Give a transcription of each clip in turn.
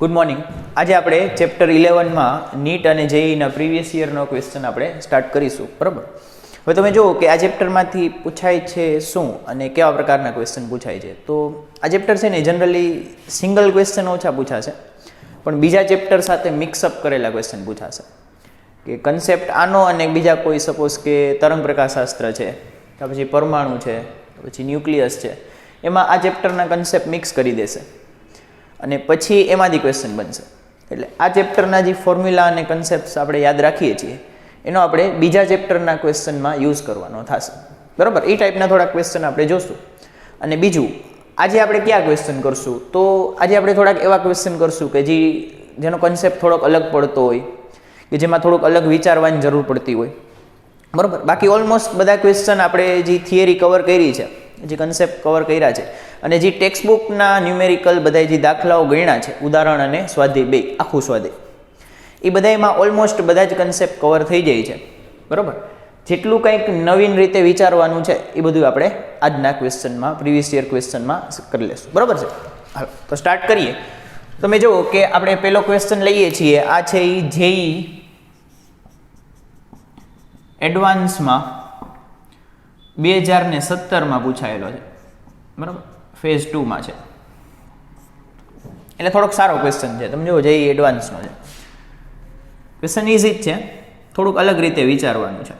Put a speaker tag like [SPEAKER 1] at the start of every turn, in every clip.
[SPEAKER 1] Good morning. આજે આપણે chapter 11માં NEET અને જેઈના પ્રીવિયસ યરનો ક્વેશ્ચન આપણે સ્ટાર્ટ કરીશું, બરાબર? હવે તમે જુઓ કે આ ચેપ્ટરમાંથી પૂછાય છે શું અને કેવા પ્રકારના ક્વેશ્ચન પૂછાય છે. તો આ ચેપ્ટર છે ને જનરલી સિંગલ ક્વેશ્ચન ઓછા પૂછાશે, પણ બીજા ચેપ્ટર સાથે મિક્સઅપ કરેલા ક્વેશ્ચન પૂછાશે. કે કન્સેપ્ટ આનો અને બીજા કોઈ સપોઝ કે તરંગ પ્રકાશશાસ્ત્ર છે, કે પછી પરમાણુ છે, પછી ન્યુક્લિયસ છે, એમાં આ ચેપ્ટરના કન્સેપ્ટ મિક્સ કરી દેશે અને પછી એમાંથી ક્વેશ્ચન બનશે. એટલે આ ચેપ્ટરના જે ફોર્મ્યુલા અને કન્સેપ્ટ્સ આપણે યાદ રાખીએ છીએ એનો આપણે બીજા ચેપ્ટરના ક્વેશ્ચનમાં યુઝ કરવાનો થશે, બરાબર? એ ટાઈપના થોડા ક્વેશ્ચન આપણે જોશું. અને બીજું, આજે આપણે કયા ક્વેશ્ચન કરશું? તો આજે આપણે થોડાક એવા ક્વેશ્ચન કરશું કે જેનો કન્સેપ્ટ થોડોક અલગ પડતો હોય, કે જેમાં થોડુંક અલગ વિચારવાની જરૂર પડતી હોય, બરાબર? બાકી ઓલમોસ્ટ બધા ક્વેશ્ચન આપણે જે થિયરી કવર કરી છે, જે કન્સેપ્ટ કવર કર્યા છે, અને જે ટેક્સ્ટ બુકના ન્યુમેરિકલ બધા જે દાખલાઓ ગણ્યા છે, ઉદાહરણ અને સ્વાધ્યાય બે, આખું સ્વાધ્યાય, એ બધામાં ઓલમોસ્ટ બધા જ કન્સેપ્ટ કવર થઈ જાય છે, બરાબર? જેટલું કંઈક નવીન રીતે વિચારવાનું છે એ બધું આપણે આજના ક્વેશ્ચનમાં, પ્રીવિયસ યર ક્વેશ્ચનમાં કરી લઈશું, બરાબર છે? હાલો તો સ્ટાર્ટ કરીએ. તમે જુઓ કે આપણે પહેલો ક્વેશ્ચન લઈએ છીએ, આ છે એ જેઈ એડવાન્સમાં 2017માં પૂછાયેલો છે, બરાબર? ફેઝ 2માં છે, એટલે થોડોક સારો ક્વેશ્ચન છે. તમે જુઓ જેઈ એડવાન્સનો છે, ક્વેશ્ચન ઇઝી જ છે, થોડુંક અલગ રીતે વિચારવાનું છે.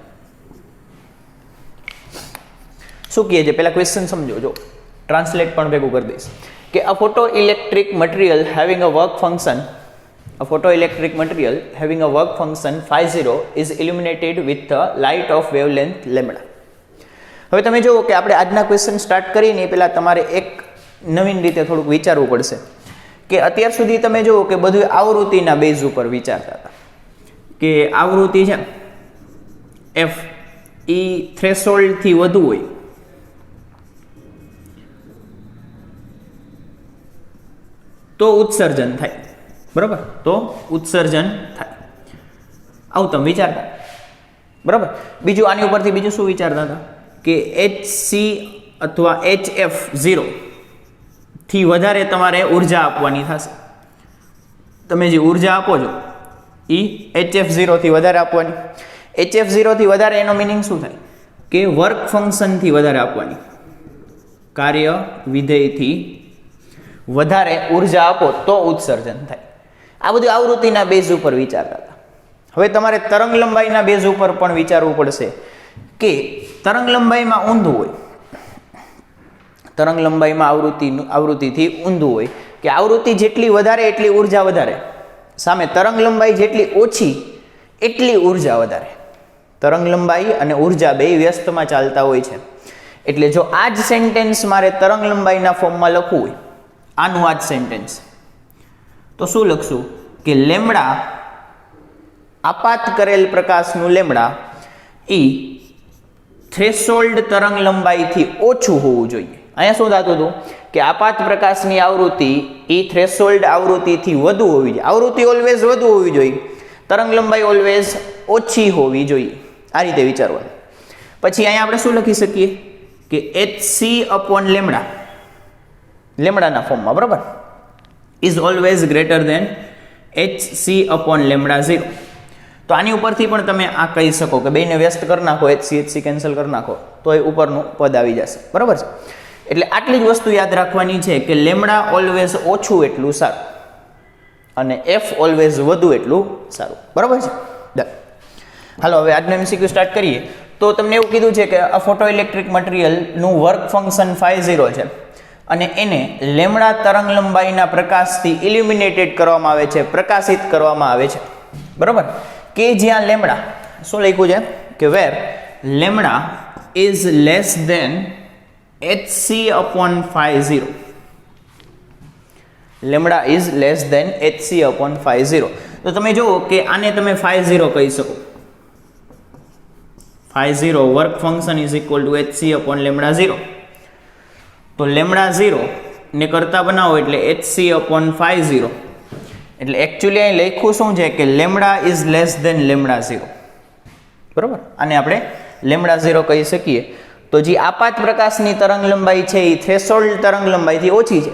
[SPEAKER 1] શું કહે છે પહેલા ક્વેશ્ચન સમજો, જો ટ્રાન્સલેટ પણ ભેગું કરી દઈશ. કે a photo electric material having a work function phi0 is illuminated with the light of wavelength lambda. હવે તમે જુઓ કે આપણે આજના ક્વેશ્ચન સ્ટાર્ટ કરીને પહેલાં તમારે એક નવીન રીતે થોડુંક વિચારવું પડશે. કે અત્યાર સુધી તમે જુઓ કે બધું આવૃત્તિના બેઝ ઉપર વિચારતા હતા, કે આવૃત્તિ છે એફ એ થ્રેશોલ્ડથી વધુ હોય તો ઉત્સર્જન થાય, બરાબર? તો ઉત્સર્જન થાય, આવું તમે વિચારતા, બરાબર? બીજું આની ઉપરથી બીજું શું વિચારતા હતા? કે HC અથવા HF0 થી વધારે તમારે ઉર્જા આપવાની થશે. તમે જે ઉર્જા આપો છો એ HF0 થી વધારે આપવાની. HF0 થી વધારે એનો મિનિંગ શું થાય? કે વર્ક ફંક્શનથી વધારે આપવાની, કાર્ય વિધેયથી વધારે ઉર્જા આપો તો ઉત્સર્જન થાય. આ બધું આવૃત્તિના બેઝ ઉપર વિચારતા હતા. હવે તમારે તરંગ લંબાઈના બેઝ ઉપર પણ વિચારવું પડશે કે તરંગ લંબાઈમાં ઊંધું હોય, તરંગ લંબાઈમાં આવૃત્તિથી ઊંધું હોય, કે આવૃત્તિ જેટલી વધારે એટલી ઉર્જા વધારે, સામે તરંગ લંબાઈ જેટલી ઓછી એટલી ઉર્જા વધારે. તરંગ લંબાઈ અને ઉર્જા બે વ્યસ્તમાં ચાલતા હોય છે. એટલે જો આ જ સેન્ટેન્સ મારે તરંગ લંબાઈના ફોર્મમાં લખવું હોય, આનું આ જ સેન્ટેન્સ, તો શું લખશું? કે લેમ્બડા, આપાત કરેલ પ્રકાશનું લેમ્બડા એ થ્રેશોલ્ડ તરંગ લંબાઈથી ઓછું હોવું જોઈએ. અહીંયા શું થતું હતું? કે આપાત પ્રકાશની આવૃત્તિ એ થ્રેશોલ્ડ આવૃત્તિથી વધુ હોવી જોઈએ. આવૃત્તિ ઓલવેઝ વધુ હોવી જોઈએ, તરંગ લંબાઈ ઓલવેઝ ઓછી હોવી જોઈએ. આ રીતે વિચારવાનું. પછી અહીંયા આપણે શું લખી શકીએ? કે HC અપોન લેમ્બડા, લેમ્બડાના ફોર્મમાં, બરાબર, is always greater than HC upon lambda 0. તો આની ઉપરથી પણ તમે આ કહી શકો કે બેને વ્યસ્ત કરી નાખો, HC કેન્સલ કરી નાખો તો એ ઉપરનું પદ આવી જશે, બરાબર છે? એટલે આટલી જ વસ્તુ યાદ રાખવાની છે કે લેમ્બડા ઓલવેઝ ઓછું એટલું સારું અને F ઓલવેઝ વધુ એટલું સારું, બરાબર છે? ડન. હાલો હવે આજનો MCQ સ્ટાર્ટ કરીએ. તો તમને એવું કીધું છે કે આ ફોટો ઇલેક્ટ્રિક મટીરિયલનું વર્ક ફંક્શન phi0 છે અને એને લેમ્બડા તરંગ લંબાઈના પ્રકાશથી ઇલ્યુમિનેટેડ કરવામાં આવે છે, પ્રકાશિત કરવામાં આવે છે, બરાબર? કે જ્યાં લેમ્બડા, શું લખ્યું છે? કે where lambda is less than HC upon phi0. Lambda is less than HC upon phi0. તો તમે જુઓ કે આને તમે phi0 કહી શકો. phi0 work function is equal to HC upon lambda 0. તો લેમ્બડા 0 ને કરતા બનાવો એટલે HC અપોન phi0. એટલે એકચ્યુઅલી અહીં લખ્યું શું છે? કે lambda is less than lambda 0, બરાબર? આને આપણે લેમ્બડા 0 કહી શકીએ. તો જે આપાત પ્રકાશની તરંગ લંબાઈ છે એ થ્રેશોલ્ડ તરંગ લંબાઈથી ઓછી છે,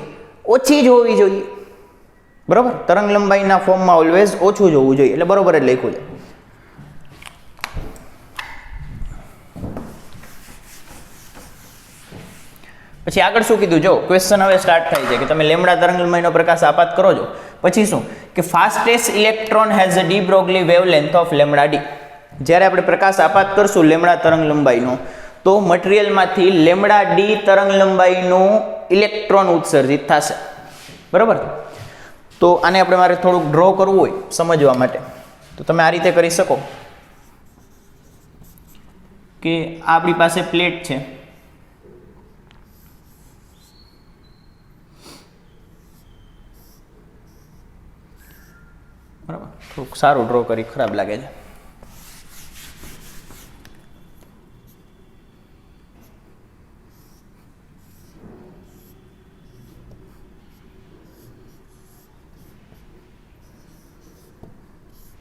[SPEAKER 1] ઓછી જ હોવી જોઈએ. બરાબર, તરંગ લંબાઈના ફોર્મમાં ઓલવેઝ ઓછું જ હોવું જોઈએ, એટલે બરોબર જ લખ્યું છે. પછી આગળ શું કીધું, જો ક્વેશ્ચન હવે સ્ટાર્ટ થાય છે કે તમે લેમ્ડા તરંગ લંબાઈનો પ્રકાશ આપાત કરો છો, પછી શું કે fastest electron has a D Broglie wavelength of lambda D. જ્યારે આપણે પ્રકાશ આપાત કરશું લેમ્ડા તરંગ લંબાઈનો, તો મટીરિયલમાંથી લેમ્ડા ડી તરંગ લંબાઈનું ઇલેક્ટ્રોન ઉત્સર્જિત થશે. બરાબર, તો આને આપણે મારે થોડુંક ડ્રો કરવું હોય સમજવા માટે, તો તમે આ રીતે કરી શકો કે આપણી પાસે પ્લેટ છે, બરાબર, થોડુંક સારું ડ્રો કરી, ખરાબ લાગે છે.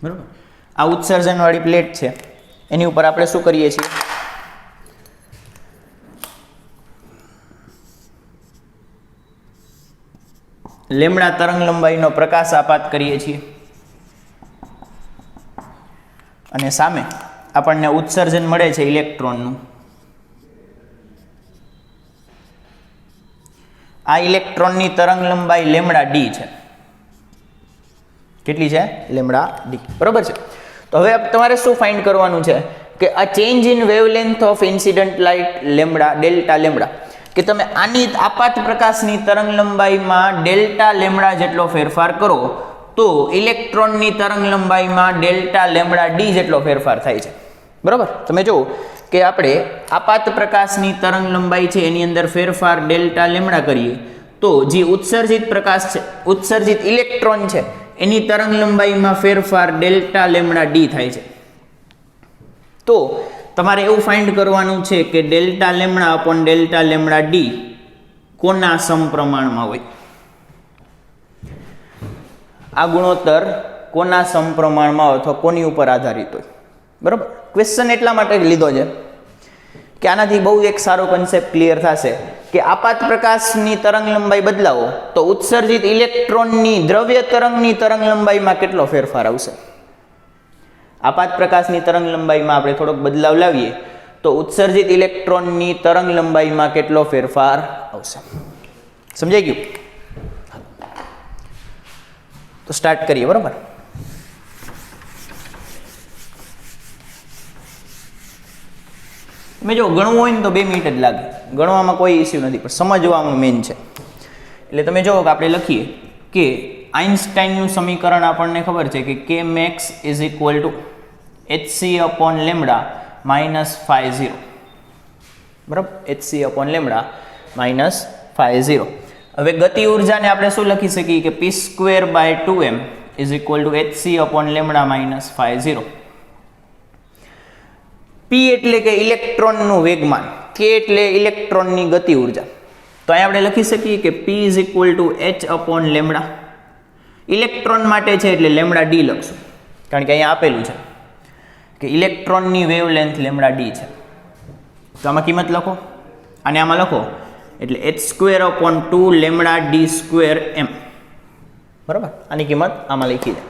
[SPEAKER 1] બરાબર, આ ઉત્સર્જન વાળી પ્લેટ છે, એની ઉપર આપણે શું કરીએ છીએ, લેમ્ડા તરંગ લંબાઈનો પ્રકાશ આપાત કરીએ છીએ, અને સામે આપણને ઉત્સર્જન મળે છે ઇલેક્ટ્રોનનું. આ ઇલેક્ટ્રોનની તરંગ લંબાઈ લેમ્ડા ડી છે. કેટલી છે? Lambda D. બરોબર છે. તો હવે તમારે શું ફાઇન્ડ કરવાનું છે કે આ change in wavelength of incident light lambda, delta lambda, કે તમે આની આપાત પ્રકાશની તરંગ લંબાઈમાં ડેલ્ટા લેમ્ડા જેટલો ફેરફાર કરો તો ઇલેક્ટ્રોનની તરંગ લંબાઈમાં ડેલ્ટા લેમ્ડા ડી જેટલો ફેરફાર થાય છે. બરાબર, તમે જુઓ કે આપણે આપાત પ્રકાશની તરંગ લંબાઈ છે એની અંદર ફેરફાર ડેલ્ટા લેમ્ડા કરીએ તો જે ઉત્સર્જિત પ્રકાશ છે, ઉત્સર્જિત ઇલેક્ટ્રોન છે, એની તરંગ લંબાઈમાં ફેરફાર ડેલ્ટા લેમ્ડા ડી થાય છે. તો તમારે એવું ફાઇન્ડ કરવાનું છે કે delta lambda upon delta lambda D કોના સમપ્રમાણમાં હોય, આ ગુણોત્તર કોના સમપ્રમાણમાં હોય અથવા કોની ઉપર આધારિત હોય. બરાબર, ક્વેશ્ચન એટલા માટે લીધો છે કે આનાથી બહુ એક સારો કન્સેપ્ટ ક્લિયર થશે કે આપાત પ્રકાશની તરંગ લંબાઈ બદલાવો તો ઉત્સર્જિત ઇલેક્ટ્રોનની દ્રવ્ય તરંગની તરંગ લંબાઈમાં કેટલો ફેરફાર આવશે. આપાત પ્રકાશની તરંગ લંબાઈમાં આપણે થોડોક બદલાવ લાવીએ તો ઉત્સર્જિત ઇલેક્ટ્રોનની તરંગ લંબાઈમાં કેટલો ફેરફાર આવશે. સમજાઈ ગયું? તો સ્ટાર્ટ કરીએ. બરાબર, મેં જો ગણવું હોય ને તો 2 મિનિટ જ લાગે, ગણવામાં કોઈ ઇસ્યુ નથી, પણ સમજવામાં મેન છે. એટલે તમે જુઓ કે આપણે લખીએ કે આઇન્સ્ટાઈનનું સમીકરણ આપણને ખબર છે કે K max is equal to hc upon lambda minus phi 0. બરાબર, hc upon lambda minus phi 0. હવે ગતિ ઉર્જાને આપણે શું લખી શકીએ કે p square by 2m is equal to hc upon lambda minus phi 0. p એટલે કે ઇલેક્ટ્રોનનું વેગમાન, k એટલે ઇલેક્ટ્રોનની ગતિ ઉર્જા. તો અહીં આપણે લખી શકીએ કે p is equal two h upon lambda. Electron માટે છે એટલે લેમ્ડા ડી લખશું, કારણ કે અહીંયા આપેલું છે કે ઇલેક્ટ્રોનની વેવલેન્થ લેમ્ડા ડી છે. તો આમાં કિંમત લખો અને આમાં લખો એટલે h square upon 2 lambda D square m. બરાબર, આની કિંમત આમાં લખી દે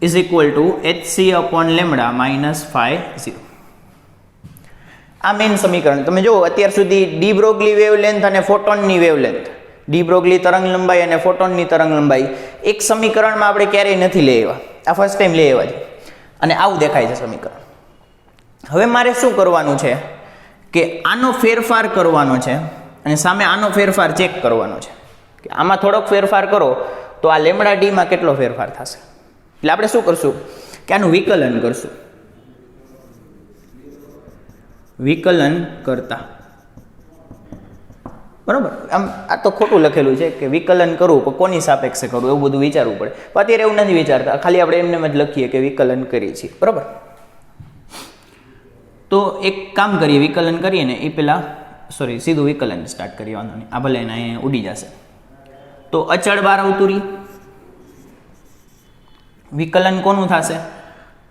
[SPEAKER 1] is equal to hc upon lambda minus phi 0. આ મેઇન સમીકરણ. તમે જુઓ અત્યાર સુધી ડી બ્રોગલી વેવલેન્થ અને ફોટોનની વેવલેન્થ, ડી બ્રોગલી તરંગ લંબાઈ અને ફોટોનની તરંગ લંબાઈ એક સમીકરણમાં આપણે ક્યારેય નથી લઈ આવ્યા, આ ફર્સ્ટ ટાઈમ લઈ આવ્યા છે. અને આવું દેખાય છે સમીકરણ. હવે મારે શું કરવાનું છે કે આનો ફેરફાર કરવાનો છે અને સામે આનો ફેરફાર ચેક કરવાનો છે કે આમાં થોડોક ફેરફાર કરો તો આ લેમ્ડા ડીમાં કેટલો ફેરફાર થશે. એટલે આપણે શું કરશું કે આનું વિકલન કરશું. વિકલન કરતા, બરાબર, આમ આ તો ખોટું લખેલું છે કે વિકલન કરવું પણ કોની સાપેક્ષે કરવું એવું બધું વિચારવું પડે. પણ અત્યારે એવું નથી વિચારતા, ખાલી આપણે એમને જ લખીએ કે વિકલન કરીએ છીએ. બરાબર, તો એક કામ કરીએ, વિકલન કરીએ ને એ પહેલાં સીધું વિકલન સ્ટાર્ટ કરીએ, વાંધો નહીં, આ ભલે એને અહીંયા ઉડી જશે. તો અચળ બાર આવતું રહી, વિકલન કોનું થશે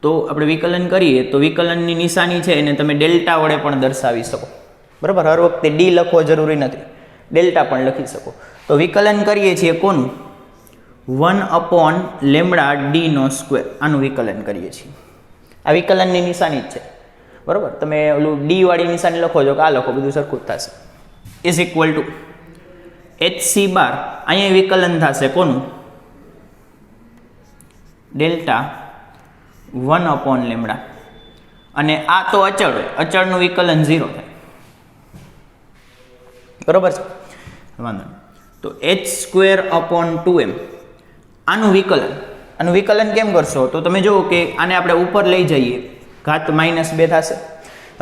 [SPEAKER 1] તો આપણે વિકલન કરીએ તો વિકલનની નિશાની છે એને તમે ડેલ્ટા વડે પણ દર્શાવી શકો. બરાબર, હર વખતે ડી લખવો જરૂરી નથી, ડેલ્ટા પણ લખી શકો. તો વિકલન કરીએ છીએ કોનું, 1/λ/d², આનું વિકલન કરીએ છીએ. આ વિકલનની નિશાની જ છે, બરાબર. તમે ઓલું ડી વાળી નિશાની લખો છો કે આ લખો, બધું સરખું જ થશે. ઇઝ ઇક્વલ ટુ HC બાર, અહીંયા વિકલન થશે કોનું? ડેલ્ટા 1/λ, અને આ તો અચળ હોય, અચળનું વિકલન 0 થાય, બરોબર છે, વાંધો નહીં. તો h²/2m આનું વિકલન કેમ કરશો? તો તમે જુઓ કે આને આપણે ઉપર લઈ જઈએ, ઘાત -2 થશે.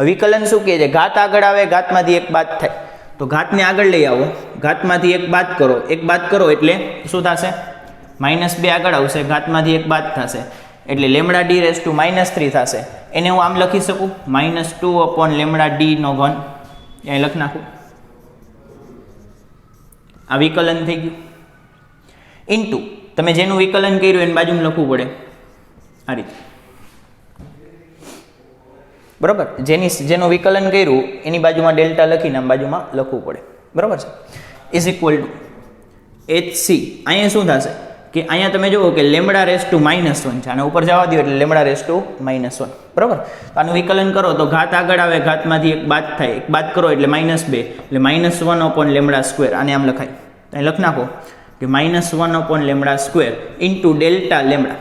[SPEAKER 1] વિકલન શું કહે છે? ઘાત આગળ આવે, ઘાતમાંથી એક બાદ થાય. તો ઘાતને આગળ લઈ આવો, ઘાતમાંથી એક બાદ કરો એટલે શું થશે? -2 આગળ આવશે, ઘાતમાંથી એક બાદ થશે એટલે λd -3 થશે. એને હું આમ લખી શકું, -2/λd², અહીં લખી નાખું. આ વિકલન થઈ ગયું. ઇન્ટુ તમે જેનું વિકલન કર્યું એની બાજુમાં લખવું પડે આ રીતે, બરાબર. જેનું વિકલન કર્યું એની બાજુમાં ડેલ્ટા લખીને આમ બાજુમાં લખવું પડે, બરાબર છે. ઇઝ ઇક્વલ ટુ HC, અહીંયા શું થશે કે અહીંયા તમે જુઓ કે λ⁻1 છે, અને ઉપર જવા દો એટલે λ⁻1, બરાબર. તો આનું વિકલન કરો તો ઘાત આગળ આવે, ઘાતમાંથી એક બાદ થાય, એક બાદ કરો એટલે -2, એટલે -1/λ², આને આમ લખાય. અહીં લખ નાખો કે -1/λ² ઇન્ટુ ડેલ્ટા લેમડા,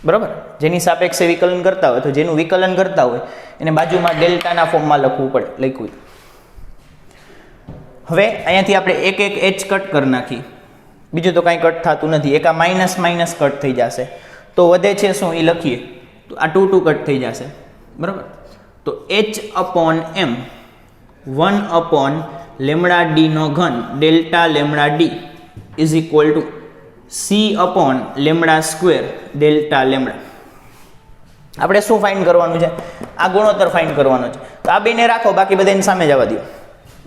[SPEAKER 1] બરાબર. જેની સાપેક્ષે વિકલન કરતા હોય, તો જેનું વિકલન કરતા હોય એને બાજુમાં ડેલ્ટાના ફોર્મમાં લખવું પડે, લખ્યું. હવે અહીંયાથી આપણે એક h કટ કરી નાખી, બીજું તો કાંઈ કટ થતું નથી. એક આ માઇનસ કટ થઈ જશે, તો વધે છે શું એ લખીએ તો આ 2 કટ થઈ જશે, બરાબર. તો h/m 1/λd3 delta λd is equal two c/λ² delta lambda. આપણે શું ફાઇન્ડ કરવાનું છે? આ ગુણોત્તર ફાઇન્ડ કરવાનો છે. તો આ બેને રાખો, બાકી બધાની સામે જવા દો,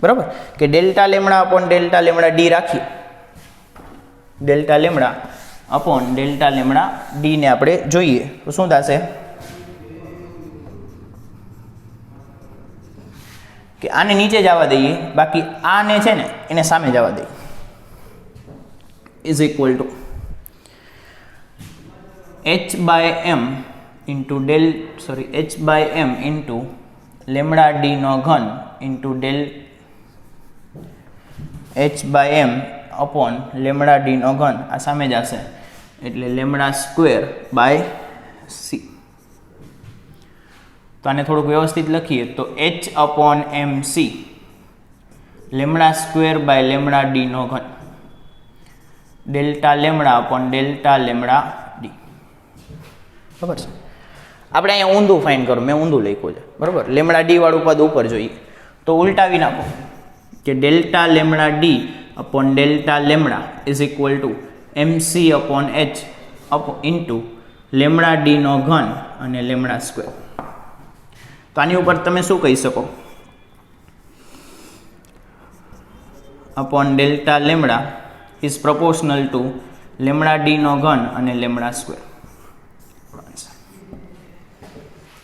[SPEAKER 1] બરાબર. કે ડેલ્ટા λ/ડેલ્ટા λd રાખીએ, ડેલ્ટા λ/ડેલ્ટા λd ને આપણે જોઈએ તો શું થશે કે આને નીચે જવા દઈએ, બાકી આને છે ને એને સામે જવા દઈએ. Is equal two h/m into h/m into λd3 into h/m/λd3, આ સામે જશે એટલે λ²/c. તો આને થોડુંક વ્યવસ્થિત લખીએ તો h/mc λ²/λd3 ડેલ્ટા λ/ડેલ્ટા λd, બરાબર છે. આપણે અહીંયા ઊંધું ફાઇન કરો, મેં ઊંધું લખ્યું છે, બરાબર. λd વાળું પદ ઉપર જોઈએ તો ઉલટાવી નાખો કે ડેલ્ટા λd/ડેલ્ટા lambda is equal to mc/h into λd3 અને λ². તો આની ઉપર તમે શું કહી શકો? Delta lambda is proportional two λd3 અને λ².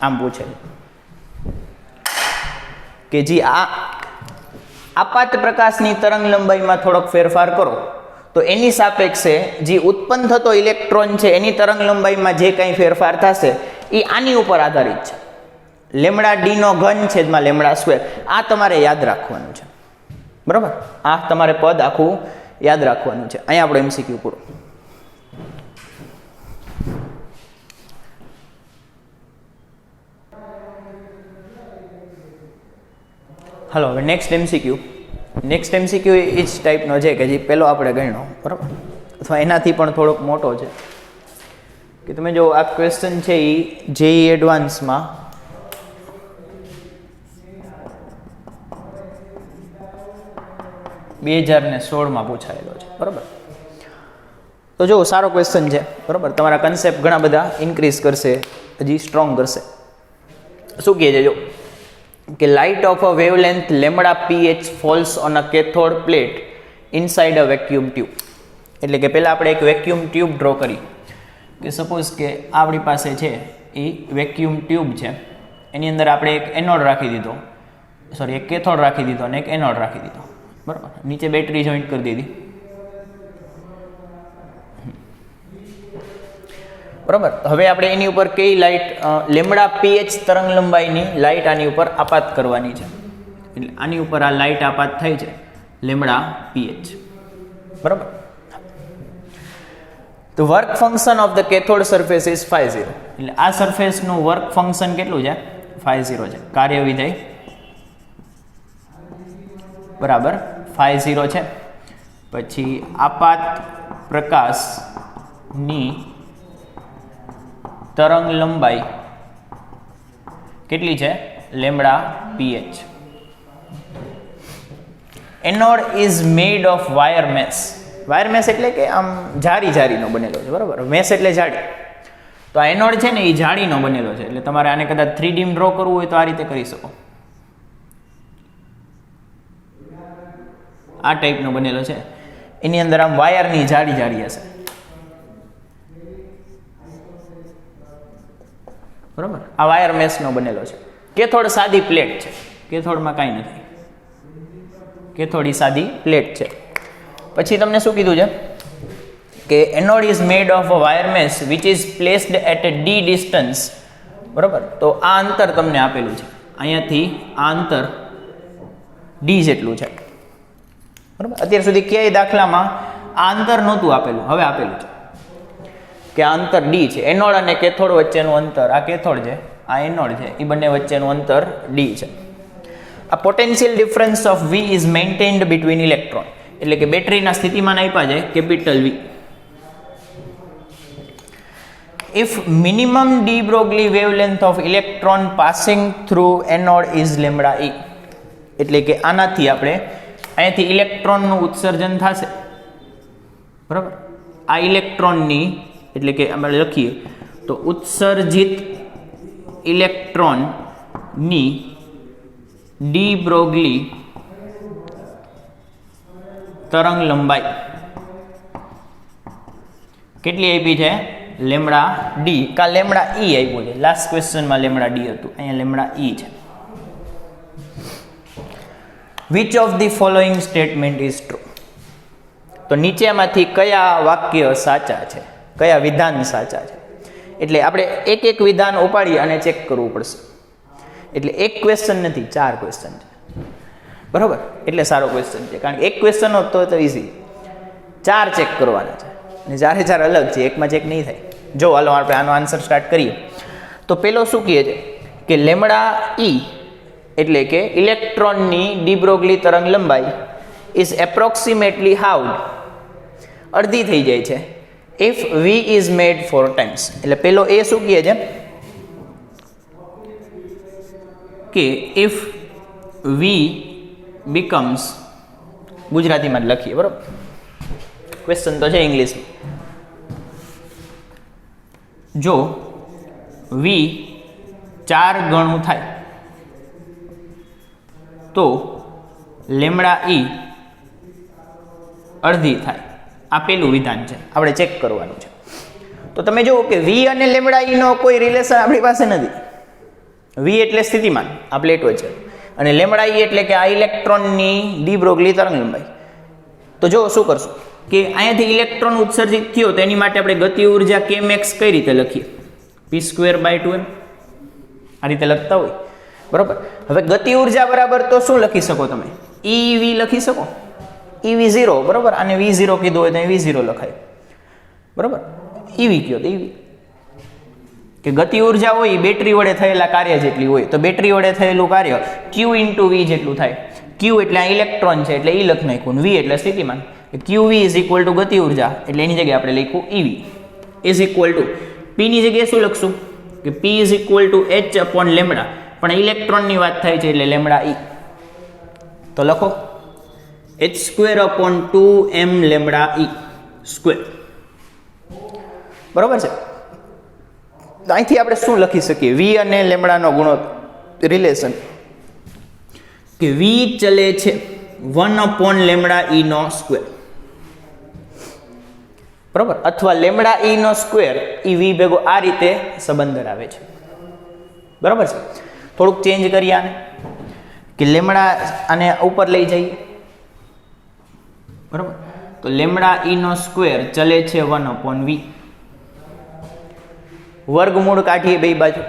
[SPEAKER 1] આમ પૂછે કે જી આ આપાત પ્રકાશની તરંગ લંબાઈમાં થોડોક ફેરફાર કરો તો એની સાપેક્ષે જે ઉત્પન્ન થતો ઇલેક્ટ્રોન છે એની તરંગ લંબાઈમાં જે કંઈ ફેરફાર થશે એ આની ઉપર આધારિત છે. λd3 છેદમાં λ², આ તમારે યાદ રાખવાનું છે, બરાબર. આ તમારે પદ આખું યાદ રાખવાનું છે. અહીંયા આપણો MCQ પૂરો. હાલો, હવે નેક્સ્ટ MCQ એ જ ટાઈપનો છે કે જે પહેલો આપણે ગણ્યો, બરાબર, અથવા એનાથી પણ થોડોક મોટો છે. કે તમે જો આ ક્વેશ્ચન છે એ JEE એડવાન્સમાં 2016માં પૂછાયેલો છે, બરાબર. તો જો સારો ક્વેશ્ચન છે, બરાબર. તમારા કન્સેપ્ટ ઘણા બધા ઇન્ક્રીઝ કરશે, હજી સ્ટ્રોંગ કરશે. શું કહે છે જો કે light of a wavelength λph false on a cathode plate inside a vacuum tube. એટલે કે પહેલાં આપણે એક વેક્યુમ ટ્યુબ ડ્રો કરી કે સપોઝ કે આપણી પાસે છે એ વેક્યુમ ટ્યુબ છે, એની અંદર આપણે એક એનોડ રાખી દીધો, એક કેથોડ રાખી દીધો અને એક એનોડ રાખી દીધો, બરાબર. નીચે બેટરી જોઈન્ટ કરી દીધી. બરાબર. હવે આપણે એની ઉપર કઈ લાઇટ લેમડા પીએચ તરંગ લંબાઈની લાઇટ આની ઉપર આપાત કરવાની છે. એટલે આની ઉપર આ લાઇટ આપાત થઈ છે લેમડા પીએચ. બરાબર. તો work function of the cathode surface is φ0. એટલે આ સરફેસનું વર્ક ફંક્શન કેટલું છે? φ0 છે. કાર્ય વિધેય બરાબર φ0 છે. પછી આપાત પ્રકાશની તરંગ લંબાઈ કેટલી છે? Lambda pH. Anode is made of wire mesh. Wire mesh એટલે કે આમ જારીનો બનેલો છે. બરાબર. મેશ એટલે જાળી. તો આ એનોડ છે ને એ જાળીનો બનેલો છે. એટલે તમારે આને કદાચ 3D ડ્રો કરવું હોય તો આ રીતે કરી શકો. આ ટાઈપનો બનેલો છે. એની અંદર આમ વાયરની જાળી હશે. બરાબર. આ વાયર મેશનો બનેલો છે. કેથોડ સાદી પ્લેટ છે. કેથોડમાં કાંઈ નથી. કેથોડ સાદી પ્લેટ છે. પછી તમને શું કીધું છે કે anode is made of a wire mesh which is placed at a D distance. બરાબર. તો આ અંતર તમને આપેલું છે. અહીંયાથી આ અંતર ડી જેટલું છે. બરાબર. અત્યાર સુધી ક્યાંય દાખલામાં આ અંતર નહોતું આપેલું, હવે આપેલું છે કે આ અંતર ડી છે. એનોડ અને કેથોડ વચ્ચેનું અંતર, આ કેથોડ છે, આ એનોડ છે, એ બંને વચ્ચેનું અંતર ડી છે. આ potential difference of V is maintained between electron. એટલે કે બેટરીના સ્થિતિમાન આપ્યા છે capital V. If minimum de Broglie wavelength of electron passing through anode is lambda E. એટલે કે આનાથી આપણે અહીંયાથી ઇલેક્ટ્રોનનું ઉત્સર્જન થશે. બરાબર. આ ઇલેક્ટ્રોનની એટલે કે આપણે લખીએ તો ઉત્સર્જિત ઇલેક્ટ્રોનની ડી બ્રોગલી તરંગ લંબાઈ કેટલી આપી છે? Lambda D. કા લેમડા ઈ આપ્યું છે. લાસ્ટ ક્વેશ્ચનમાં લેમડા ડી હતું, અહીંયા લેમડા ઈ છે. Which of the following statement is true. તો નીચેમાંથી કયા વાક્ય સાચા છે, કયા વિધાન સાચા છે? એટલે આપણે એક એક વિધાન ઉપાડી અને ચેક કરવું પડશે. એટલે એક ક્વેશ્ચન નથી, 4 ક્વેશ્ચન છે. બરાબર. એટલે સારો ક્વેશ્ચન છે, કારણ કે એક ક્વેશ્ચન હોત તો ઇઝી. 4 ચેક કરવાના છે અને 4 અલગ છે, એકમાં ચેક નહીં થાય. જો હાલો આપણે આનો આન્સર સ્ટાર્ટ કરીએ. તો પેલો શું કહે છે કે લેમડા ઈ એટલે કે ઇલેક્ટ્રોનની ડી બ્રોગલી તરંગ લંબાઈ ઇઝ એપ્રોક્સિમેટલી હાઉડ, અડધી થઈ જાય છે, if V is made 4 times. એટલે પેલો એ શું કહે છે કે ઇફ વી બીકમ્સ, ગુજરાતીમાં જ લખીએ બરાબર, ક્વેશ્ચન તો છે ઇંગ્લિશમાં. જો વી 4 ગણું થાય તો લેમડા ઈ અડધી થાય. આ પેલું વિધાન છે, આપણે ચેક કરવાનું છે. તો તમે જુઓ કે વી અને લેમડા ઈ નો કોઈ રિલેશન આપણી પાસે નથી. વી એટલે સ્થિતિમાન, આ પ્લેટ વચ્ચે, અને લેમડા ઈ એટલે કે આ ઇલેક્ટ્રોનની ડી બ્રોગલી તરંગ લંબાઈ. તો જો શું કરશું કે અહીંયાથી ઇલેક્ટ્રોન ઉત્સર્જિત થયો તો એની માટે આપણે ગતિ ઉર્જા kmax કઈ રીતે લખીએ? p²/2m. આ રીતે લખતા હોય. બરાબર. હવે ગતિ ઉર્જા બરાબર તો શું લખી શકો તમે? ev લખી શકો, ev0. બરાબર. આને v0 કીધું હોય તો v0 લખાય. બરાબર. ev કયો તો ev. કે ગતિ ઉર્જા હોય એ બેટરી વડે થયેલા કાર્ય જેટલી હોય, તો બેટરી વડે થયેલું કાર્ય q × v જેટલું થાય. q એટલે આ ઇલેક્ટ્રોન છે એટલે e લખ નાખ્યું, v એટલે સ્થિતિમાન. qv = ગતિ ઉર્જા, એટલે એની જગ્યાએ આપણે લખ્યું ev = p ની જગ્યાએ શું લખશું કે p = h/λ, પણ ઇલેક્ટ્રોનની વાત થાય છે એટલે લેમડા ઈ. તો લખો h²/2m લેમડા ઈ સ્ક્વેર. બરોબર છે. તો અહીંથી આપણે શું લખી શકીએ? v અને લેમડાનો ગુણો રિલેશન કે v ચલે છે 1/λ/e². બરોબર. અથવા λ/e² એ v ભેગો આ રીતે સંબંધ ધરાવે છે. બરોબર છે. થોડુંક ચેન્જ કરીએ આને કે લેમડા આને ઉપર લઈ જઈએ. બરોબર. તો λ/e² ચલે છે 1/v. વર્ગમૂળ કાઢીએ બે બાજુ,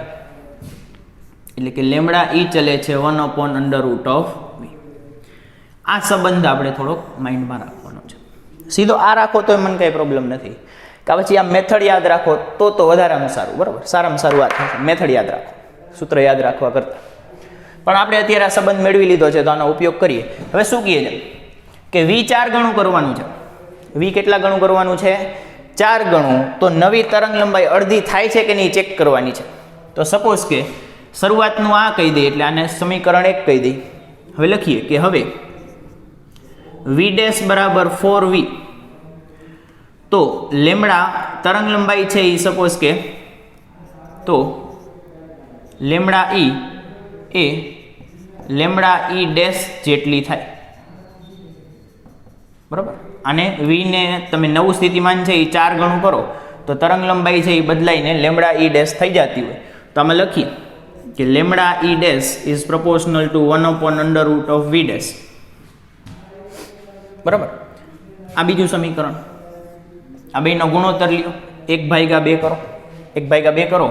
[SPEAKER 1] એટલે કે લેમડા ઈ ચલે છે 1/√v. આ સંબંધ આપણે થોડોક માઇન્ડમાં રાખવાનો છે. સીધો આ રાખો તો મને કંઈ પ્રોબ્લેમ નથી, કે પછી આ મેથડ યાદ રાખો તો વધારામાં સારું. બરાબર, સારામાં સારું આ થશે, મેથડ યાદ રાખો સૂત્ર યાદ રાખવા કરતાં. પણ આપણે અત્યારે આ સંબંધ મેળવી લીધો છે તો આનો ઉપયોગ કરીએ. હવે શું કહે છે કે v 4 ગણું કરવાનું છે. v કેટલા ગણું કરવાનું છે? 4 ગણું. તો નવી તરંગ લંબાઈ અડધી થાય છે કે નહીં ચેક કરવાની છે. તો સપોઝ કે શરૂઆતનું આ કહી દઈએ એટલે આને સમીકરણ 1 કહી દઈએ. હવે લખીએ કે હવે v' બરાબર 4v. તો લેમડા તરંગ લંબાઈ છે એ સપોઝ કે તો લેમડા ઈ એ લેમડા ઈ ડેશ જેટલી થાય. બરાબર, અને v ને તમે નવું સ્થિતિમાન છે એ 4 ગણું કરો તો તરંગ લંબાઈ છે એ બદલાઈને લેમડા ઈ ડેશ થઈ જતી હોય. તો આમાં લખીએ કે lambda E dash is proportional two 1/√v'. બરાબર, આ બીજું સમીકરણ. આ બેનો ગુણોત્તર લ્યો, 1/2 કરો, 1/2 કરો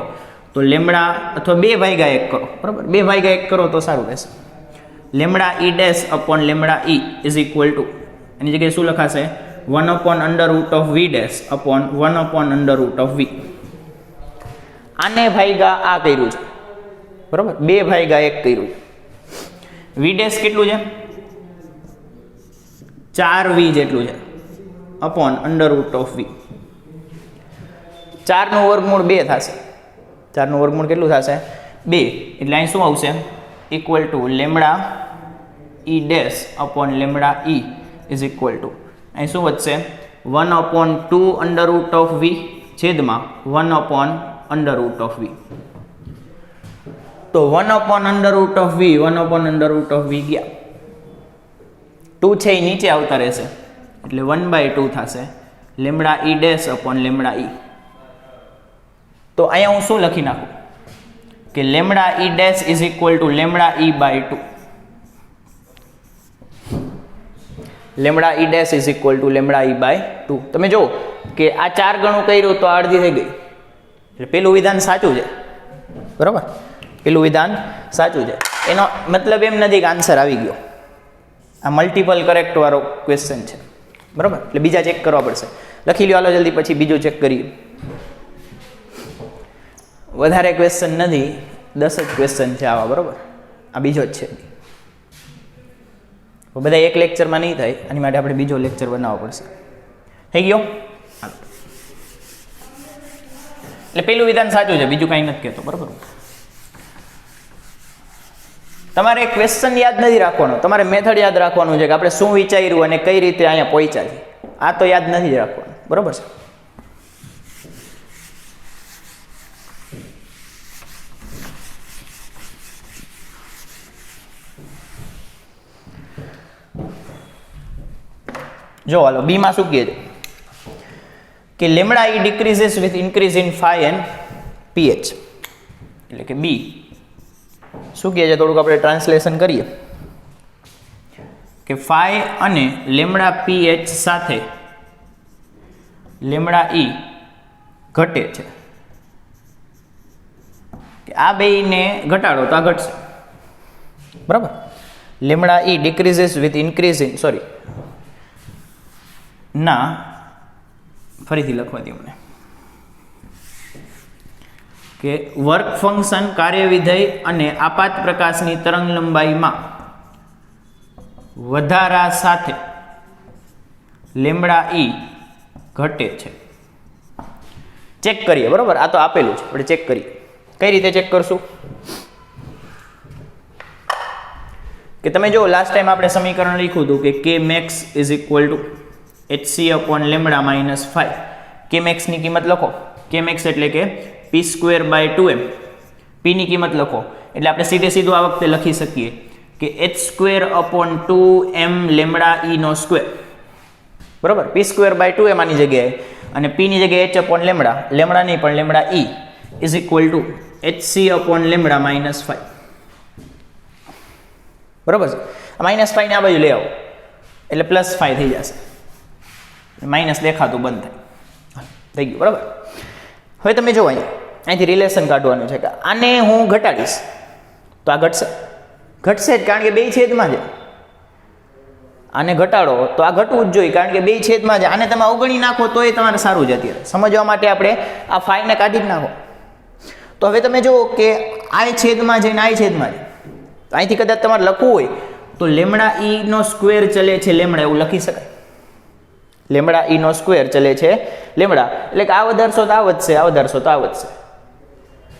[SPEAKER 1] તો લેમડા અથવા 2/1 કરો. બરાબર, 2/1 કરો તો સારું રહેશે. Lambda E dash upon lambda E is equal to, એની જગ્યાએ શું લખાશે? 1/√v' upon 1/√v. આને ભાગ્યા આ કર્યું છે. બરાબર, 2/1 કર્યું છે. v ડેશ કેટલું છે? 4v જેટલું છે અપોન √v. 4 નું વર્ગમૂળ 2 થશે. 4 નું વર્ગમૂળ કેટલું થશે? 2. એટલે અહીં શું આવશે? Equal to lambda E dash upon lambda E is equal two, અહીં શું વધશે? 1/2 √v છેદમાં 1/√v. તો 1/√v 1/√v ગયા. 2 છે એ નીચે આવતા રહેશે એટલે 1/2 થશે lambda E dash upon lambda E. તો અહીંયા હું શું લખી નાખું કે lambda E dash is equal to lambda E by 2. Lambda E dash is equal to lambda E by 2. તમે જુઓ કે આ 4 ગણું કર્યું તો અડધી થઈ ગઈ. એટલે પેલું વિધાન સાચું છે. બરાબર, પેલું વિધાન સાચું છે. એનો મતલબ એમ નથી કે આન્સર આવી ગયો. આ મલ્ટિપલ કરેક્ટ વાળો ક્વેશ્ચન છે. બરાબર, એટલે બીજા ચેક કરવા પડશે. લખી લ્યો હાલો જલ્દી, પછી બીજું ચેક કરીએ. વધારે ક્વેશ્ચન નથી, 10 જ ક્વેશ્ચન છે આવા. બરાબર, આ બીજો જ છે. બધા એક લેક્ચરમાં નહીં થાય, એની માટે આપણે બીજો લેક્ચર બનાવવો પડશે. થઈ ગયો? એટલે પેલું વિધાન સાચું છે, બીજું કાંઈ નથી કહેતો. બરાબર, તમારે ક્વેશ્ચન યાદ નથી રાખવાનો, તમારે મેથડ યાદ રાખવાનું છે કે આપણે શું વિચાર્યું અને કઈ રીતે અહીંયા પહોંચ્યા છે. આ તો યાદ નથી રાખવાનું. બરાબર છે? જો હાલો બી માં શું કહે છે કે lambda E decreases with increase in phi and PH. એટલે કે બી શું કહે છે, થોડુંક આપણે ટ્રાન્સલેશન કરીએ કે ફાઈ અને લેમડા પીએચ સાથે લેમડા ઈ ઘટે છે. કે આ બેયને ઘટાડો તો આ ઘટશે. બરાબર, lambda E decreases with increase in ના ફરીથી લખવા દે મને કે વર્ક ફંક્શન કાર્યવિધેય અને આપાત પ્રકાશની તરંગ લંબાઈમાં વધારા સાથે લેમડા ઈ ઘટે છે. ચેક કરીએ. બરાબર, આ તો આપેલું છે, આપણે ચેક કરીએ. કઈ રીતે ચેક કરશું કે તમે જો લાસ્ટ ટાઈમ આપણે સમીકરણ લખ્યું હતું કે K max is equal to hc upon lambda minus 5. કે મેક્સની કિંમત લખો. કે મેક્સ એટલે કે p²/2m. p ની કિંમત લખો એટલે આપણે સીધે સીધું આ વખતે લખી શકીએ કે h² upon 2m lambda e નો સ્ક્વેર. બરાબર, p²/2m આની જગ્યાએ અને p ની જગ્યાએ h અપોન લેમડા, લેમડા નહીં પણ lambda e is equal to hc upon lambda minus 5. બરાબર છે, માઇનસ 5 ને આ બાજુ લઈ આવો એટલે +5 થઈ જશે. માઇનસ દેખાતું બંધ થાય. થઈ ગયું. બરાબર, હવે તમે જો અહીંથી રિલેશન કાઢવાનું છે કે આને હું ઘટાડીશ તો આ ઘટશે, ઘટશે જ, કારણ કે બે છેદમાં છે. આને ઘટાડો તો આ ઘટવું જ જોઈએ, કારણ કે બે છેદમાં છે. આને તમે અવગણી નાખો તો એ તમારે સારું છે. અત્યારે સમજવા માટે આપણે આ ફાઈને કાઢી જ નાખો. તો હવે તમે જુઓ કે આ છેદમાં છે ને આ છેદમાં છે. તો અહીંથી કદાચ તમારે લખવું હોય તો લેમડા ઈ નો સ્ક્વેર ચલે છે લેમડા, એવું લખી શકાય. લેમડા ઈ નો સ્ક્વેર ચલે છે લેમડા, એટલે કે આ વધારશો તો આ વધશે, આ વધારશો તો આ વધશે.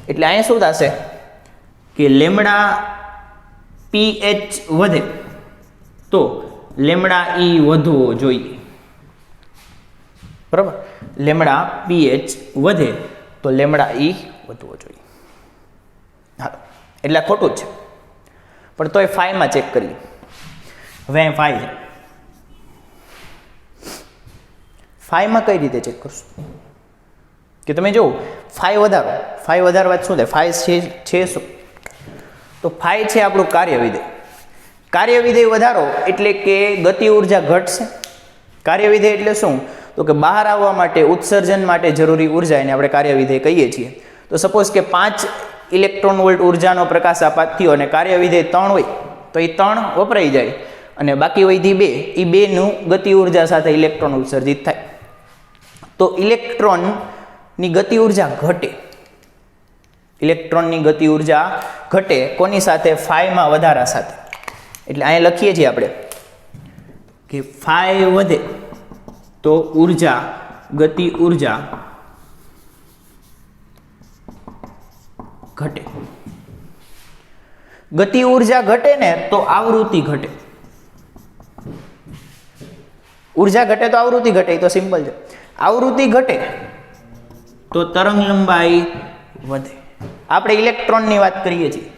[SPEAKER 1] એટલે અહીંયા શું થશે કે લેમડા પીએચ વધે તો લેમડા ઈ વધવો જોઈએ, બરાબર. લેમડા પીએચ વધે તો લેમડા ઈ વધવો જોઈએ. હા, એટલે ખોટું જ છે, પણ તોય ફાઈમાં ચેક કરીએ. હવે અહીં ફાઈ છે, ફાઈમાં કઈ રીતે ચેક કરશું કે તમે જુઓ ફાઈ વધારો, ફાઈ વધારવા શું થાય, ફાઈ છે શું, તો ફાઈ છે આપણું કાર્યવિધેય. કાર્યવિધેય વધારો એટલે કે ગતિ ઉર્જા ઘટશે. કાર્યવિધેય એટલે શું, તો કે બહાર આવવા માટે, ઉત્સર્જન માટે જરૂરી ઉર્જા એને આપણે કાર્યવિધેય કહીએ છીએ. તો સપોઝ કે 5 ઇલેક્ટ્રોન વોલ્ટ ઉર્જાનો પ્રકાશ આપાત થયો અને કાર્યવિધેય 3 હોય તો એ 3 વપરાઈ જાય અને બાકી વધી 2, એ 2નું ગતિ ઉર્જા સાથે ઇલેક્ટ્રોન ઉત્સર્જિત થાય. તો ઇલેક્ટ્રોનની ગતિ ઉર્જા ઘટે, ઇલેક્ટ્રોનની ગતિ ઉર્જા ઘટે કોની સાથે, ફાઈમાં વધારા સાથે. એટલે અહીંયા લખીએ છીએ આપણે કે ફાઈ વધે તો ઉર્જા, ગતિ ઉર્જા ઘટે. ગતિ ઉર્જા ઘટે ને તો આવૃત્તિ ઘટે. ઉર્જા ઘટે તો આવૃત્તિ ઘટે, એ તો સિમ્પલ છે. આવૃત્તિ ઘટે તો તરંગ લંબાઈ વધે. આપણે ઇલેક્ટ્રોનની વાત કરીએ છીએ.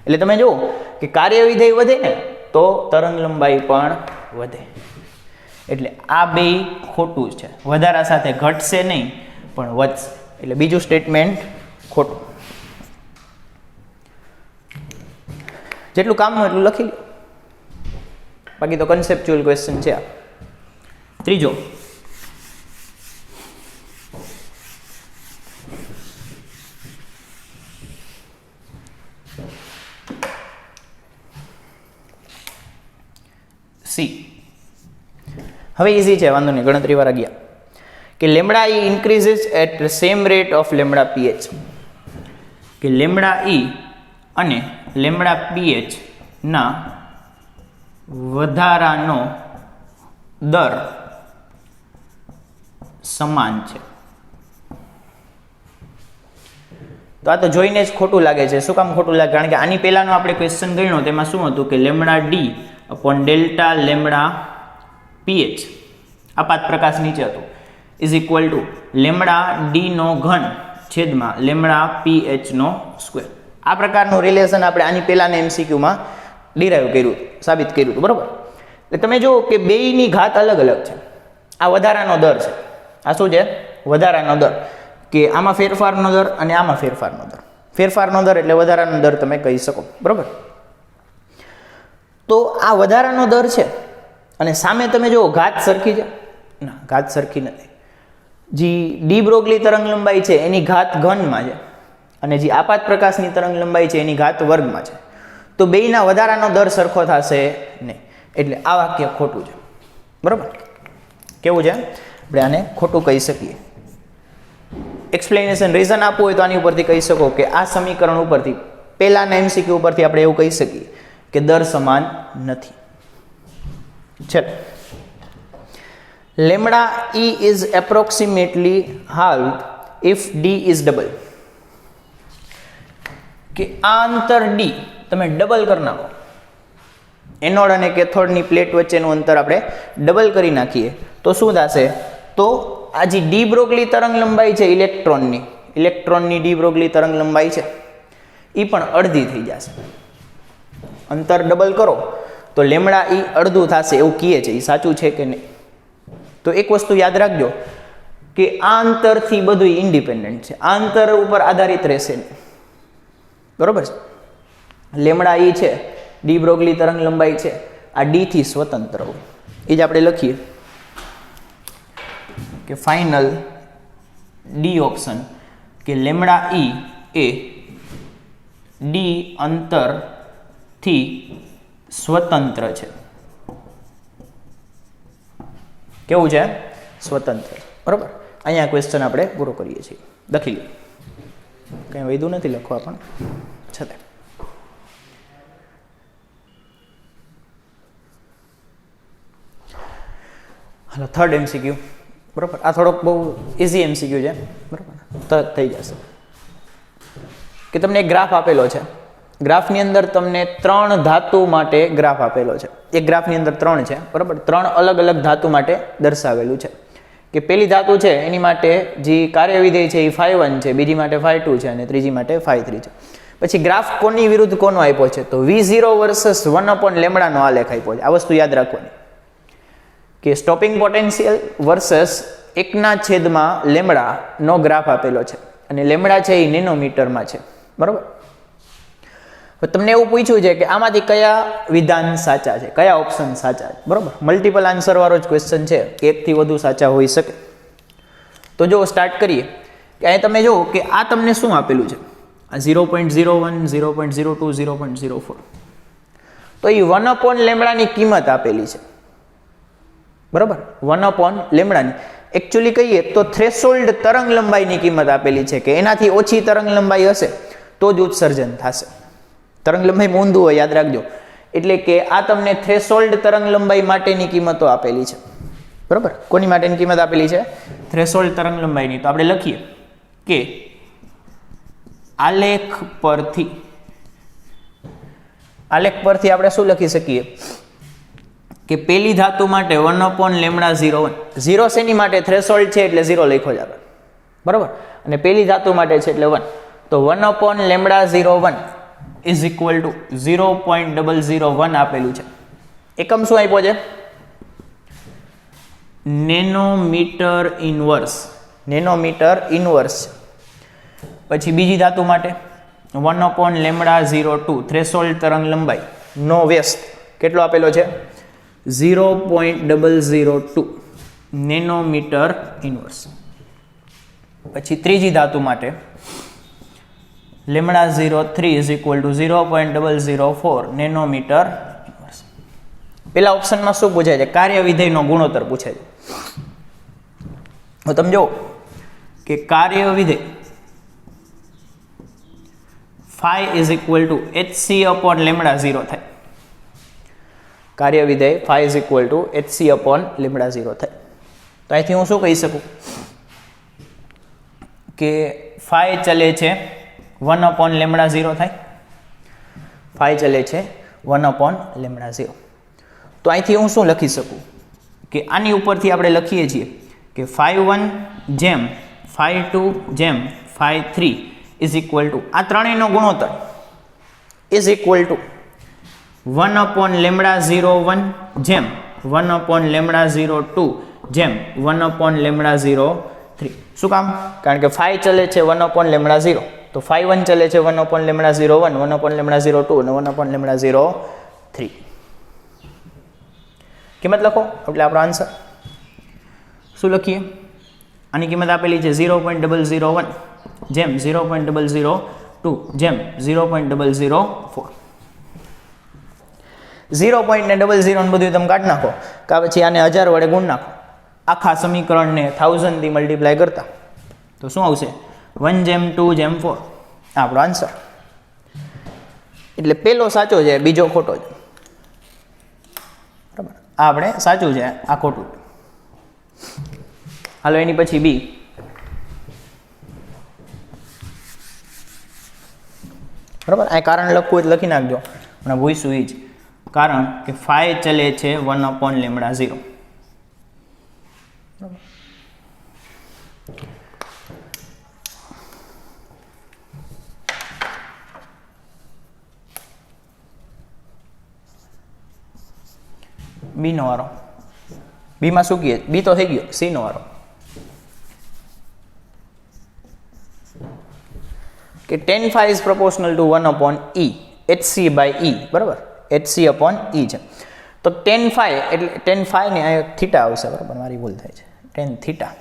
[SPEAKER 1] એટલે તમે જુઓ કે કાર્યવિધેય વધે ને તો તરંગ લંબાઈ પણ વધે. એટલે આ બે ખોટું છે, વધારા સાથે ઘટશે નહીં પણ વધશે. એટલે બીજું સ્ટેટમેન્ટ ખોટું. જેટલું કામનું એટલું લખી લો, બાકી તો કન્સેપ્ચ્યુઅલ ક્વેશ્ચન છે. ત્રીજો, સી. હવે ઇઝી છે, વાંધો નહીં, ગણતરી વાળા ગયા કે lambda E increases at same rate of lambda P H. કે લેમડા ઈ અને લેમડા પીએચ ના વધારાનો દર સમાન છે. તો આ તો જોઈને જ ખોટું લાગે છે. શું કામ ખોટું લાગે? કારણ કે આની પહેલાનો આપણે ક્વેશ્ચન ગણ્યો તેમાં શું હતું કે lambda D upon delta lambda PH આપાત પ્રકાશ નીચે હતું is equal to lambda D નો ઘન છેદમાં લેમડા પીએચ નો સ્ક્વેર. આ પ્રકારનું રિલેશન આપણે આની પહેલાના એમસીક્યુમાં ડિરાઈવ કર્યું, સાબિત કર્યું હતું, બરોબર. એટલે તમે જુઓ કે બેયની ઘાત અલગ અલગ છે. આ વધારાનો દર છે, આ શું છે, વધારાનો દર. કે આમાં ફેરફારનો દર અને આમાં ફેરફારનો દર. ફેરફારનો દર એટલે વધારાનો દર તમે કહી શકો, બરોબર. તો આ વધારાનો દર છે અને સામે તમે જુઓ ઘાત સરખી છે ના, ઘાત સરખી નથી. જે ડી બ્રોગલી તરંગ લંબાઈ છે એની ઘાત ઘનમાં છે અને જે આપાત પ્રકાશની તરંગ લંબાઈ છે એની ઘાત વર્ગમાં છે. તો બેયના વધારાનો દર સરખો થશે નહીં. એટલે આ વાક્ય ખોટું છે, બરોબર. કેવું છે? આપણે આને ખોટું કહી શકીએ. એક્સપ્લેનેશન રીઝન આપવું હોય તો આની ઉપરથી કહી શકો કે આ સમીકરણ ઉપરથી, પહેલાના એમસીક્યુ ઉપરથી આપણે એવું કહી શકીએ કે દર સમાન નથી. ચલો, lambda E is approximately halved if d is double. કે આ અંતર d તમે ડબલ કરી નાખો, એનોડ અને કેથોડની પ્લેટ વચ્ચેનું અંતર આપણે ડબલ કરી નાખીએ તો શું થશે? તો આ જે ડી બ્રોગલી તરંગ લંબાઈ છે ઇલેક્ટ્રોનની ડી બ્રોગલી તરંગ લંબાઈ છે એ પણ અડધી થઈ જશે. અંતર ડબલ કરો તો લેમડા ઈ અડધું થશે એવું કહે છે. એ સાચું છે કે નહીં? તો એક વસ્તુ યાદ રાખજો કે આ અંતરથી બધું ઇન્ડિપેન્ડન્ટ છે, આ અંતર ઉપર આધારિત રહેશે નહીં, બરોબર છે. લેમડા ઈ છે, ડી બ્રોગલી તરંગ લંબાઈ છે, આ ડી થી સ્વતંત્ર હોય. એ જ આપણે લખીએ કે ફાઇનલ ડી ઓપ્શન કે લેમડા ઈ એ ડી અંતરથી સ્વતંત્ર છે. કેવું છે? સ્વતંત્ર. બરાબર. અહીંયા ક્વેશ્ચન આપણે પૂરો કરીએ છીએ. લખી લો, કંઈ વૈધું નથી લખવા પણ છતાં. હાલો, થર્ડ એમસીક્યુ. બરાબર. આ થોડોક બહુ ઇઝી એમસીક્યુ છે. બરાબર, તરત થઈ જશે. કે તમને એક ગ્રાફ આપેલો છે. ગ્રાફની અંદર તમને 3 ધાતુ માટે ગ્રાફ આપેલો છે. એક ગ્રાફની અંદર 3 છે. બરાબર. 3 અલગ અલગ ધાતુ માટે દર્શાવેલું છે. કે પેલી ધાતુ છે એની માટે જે કાર્યવિધેય છે એ φ1 છે, બીજી માટે φ2 છે અને ત્રીજી માટે φ3 છે. પછી ગ્રાફ કોની વિરુદ્ધ કોનો આપ્યો છે? તો v0 વર્સસ 1/λ નો આલેખ આપ્યો છે. આ વસ્તુ યાદ રાખવાની કે સ્ટોપિંગ પોટેન્શિયલ વર્સસ 1/λ નો ગ્રાફ આપેલો છે અને લેમડા છે એ નેનોમીટરમાં છે. બરાબર. તમને એવું પૂછ્યું છે કે આમાંથી કયા વિધાન સાચા છે, કયા ઓપ્શન સાચા છે. બરાબર. મલ્ટિપલ આન્સર વાળો જ ક્વેશ્ચન છે કે એકથી વધુ સાચા હોઈ શકે. તો જો સ્ટાર્ટ કરીએ કે અહીં તમે જુઓ કે આ તમને શું આપેલું છે? આ 0.01, 0.02, 0.04. તો એ 1/λ ની કિંમત આપેલી છે. બરાબર. 1/λ ની એકચ્યુઅલી કહીએ તો થ્રેશોલ્ડ તરંગ લંબાઈની કિંમત આપેલી છે કે એનાથી ઓછી તરંગ લંબાઈ હશે તો જ ઉત્સર્જન થશે. તરંગ લંબાઈ ઊંધું હોય, યાદ રાખજો. એટલે કે આ તમને થ્રેશોલ્ડ તરંગ લંબાઈ માટેની કિંમતો આપેલી છે. બરાબર. કોની માટેની કિંમત આપેલી છે? થ્રેશોલ્ડ તરંગ લંબાઈની. તો આપણે લખીએ કે આલેખ પરથી આપણે શું લખી શકીએ કે પેલી ધાતુ માટે 1/λ01. 0 શેની માટે? થ્રેશોલ્ડ છે એટલે 0 લખ્યો જ આપણે. બરાબર. અને પેલી ધાતુ માટે છે એટલે 1. તો 1/λ01 ઇઝ ઇક્વલ ટુ 0.001 આપેલું છે. એકમ શું આપ્યો છે? Nanometre inverse. Nanometre inverse. પછી બીજી ધાતુ માટે 1/λ02 થ્રેશોલ્ડ તરંગ લંબાઈ નો વ્યસ્ત કેટલો આપેલો છે? 0.002 નેનોમીટર ઇનવર્સ. પછી ત્રીજી ધાતુ માટે λ03 is equal to 0.004 nanometer inverse. પેલા ઓપ્શનમાં શું પૂછાય છે? કાર્ય વિધેયનો ગુણોત્તર પૂછાય છે. તો તમે જુઓ કે કાર્ય વિધેય phi is equal two hc/λ0 થાય. કાર્ય વિધેય phi is equal two hc/λ0 થાય. તો અહીંથી હું શું કહી શકું કે phi ચલે છે 1/λ0 થાય. phi ચલે છે 1/λ0. તો અહીંથી હું શું લખી શકું કે આની ઉપરથી આપણે લખીએ છીએ કે φ1 જેમ φ2 જેમ φ3 ઇઝ ઇક્વલ ટુ આ ત્રણેયનો ગુણોત્તર ઇઝ ઇક્વલ ટુ 1/λ01 જેમ 1/λ02 જેમ 1/λ03. શું કામ? કારણ કે phi ચલે છે 1/λ0. તો φ1 ચલે છે 1/λ01, 1/λ02 અને 1/λ03. કિંમત લખો એટલે આપણો આન્સર. શું લખીએ? આની કિંમત આપેલી છે 0.001 જેમ 0.002 જેમ 0.004. 0.00 બધું તમે કાઢી નાખો કે પછી આને 1000 વડે ગુણ નાખો. આખા સમીકરણને 1000 થી મલ્ટીપ્લાય કરતા તો શું આવશે? 1/2/4. આપણો આન્સર. એટલે પેલો સાચો છે, બીજો ખોટો છે. બરાબર. આ આપણે સાચું છે, આ ખોટું. હાલો એની પછી બી. બરાબર. આ કારણ લખવું હોય લખી નાખજો. અને ભૂઈશું એ જ કારણ કે phi ચલે છે 1/λ0. બી નો વારો. બીમાં શું કહીએ? બી તો થઈ ગયો. સી નો વારો કે tan phi is proportional to 1/e hc/e. બરાબર. hc/e છે. તો tan phi એટલે tan phi ને આ થીટા આવશે. બરાબર. મારી ભૂલ થાય છે. tan theta.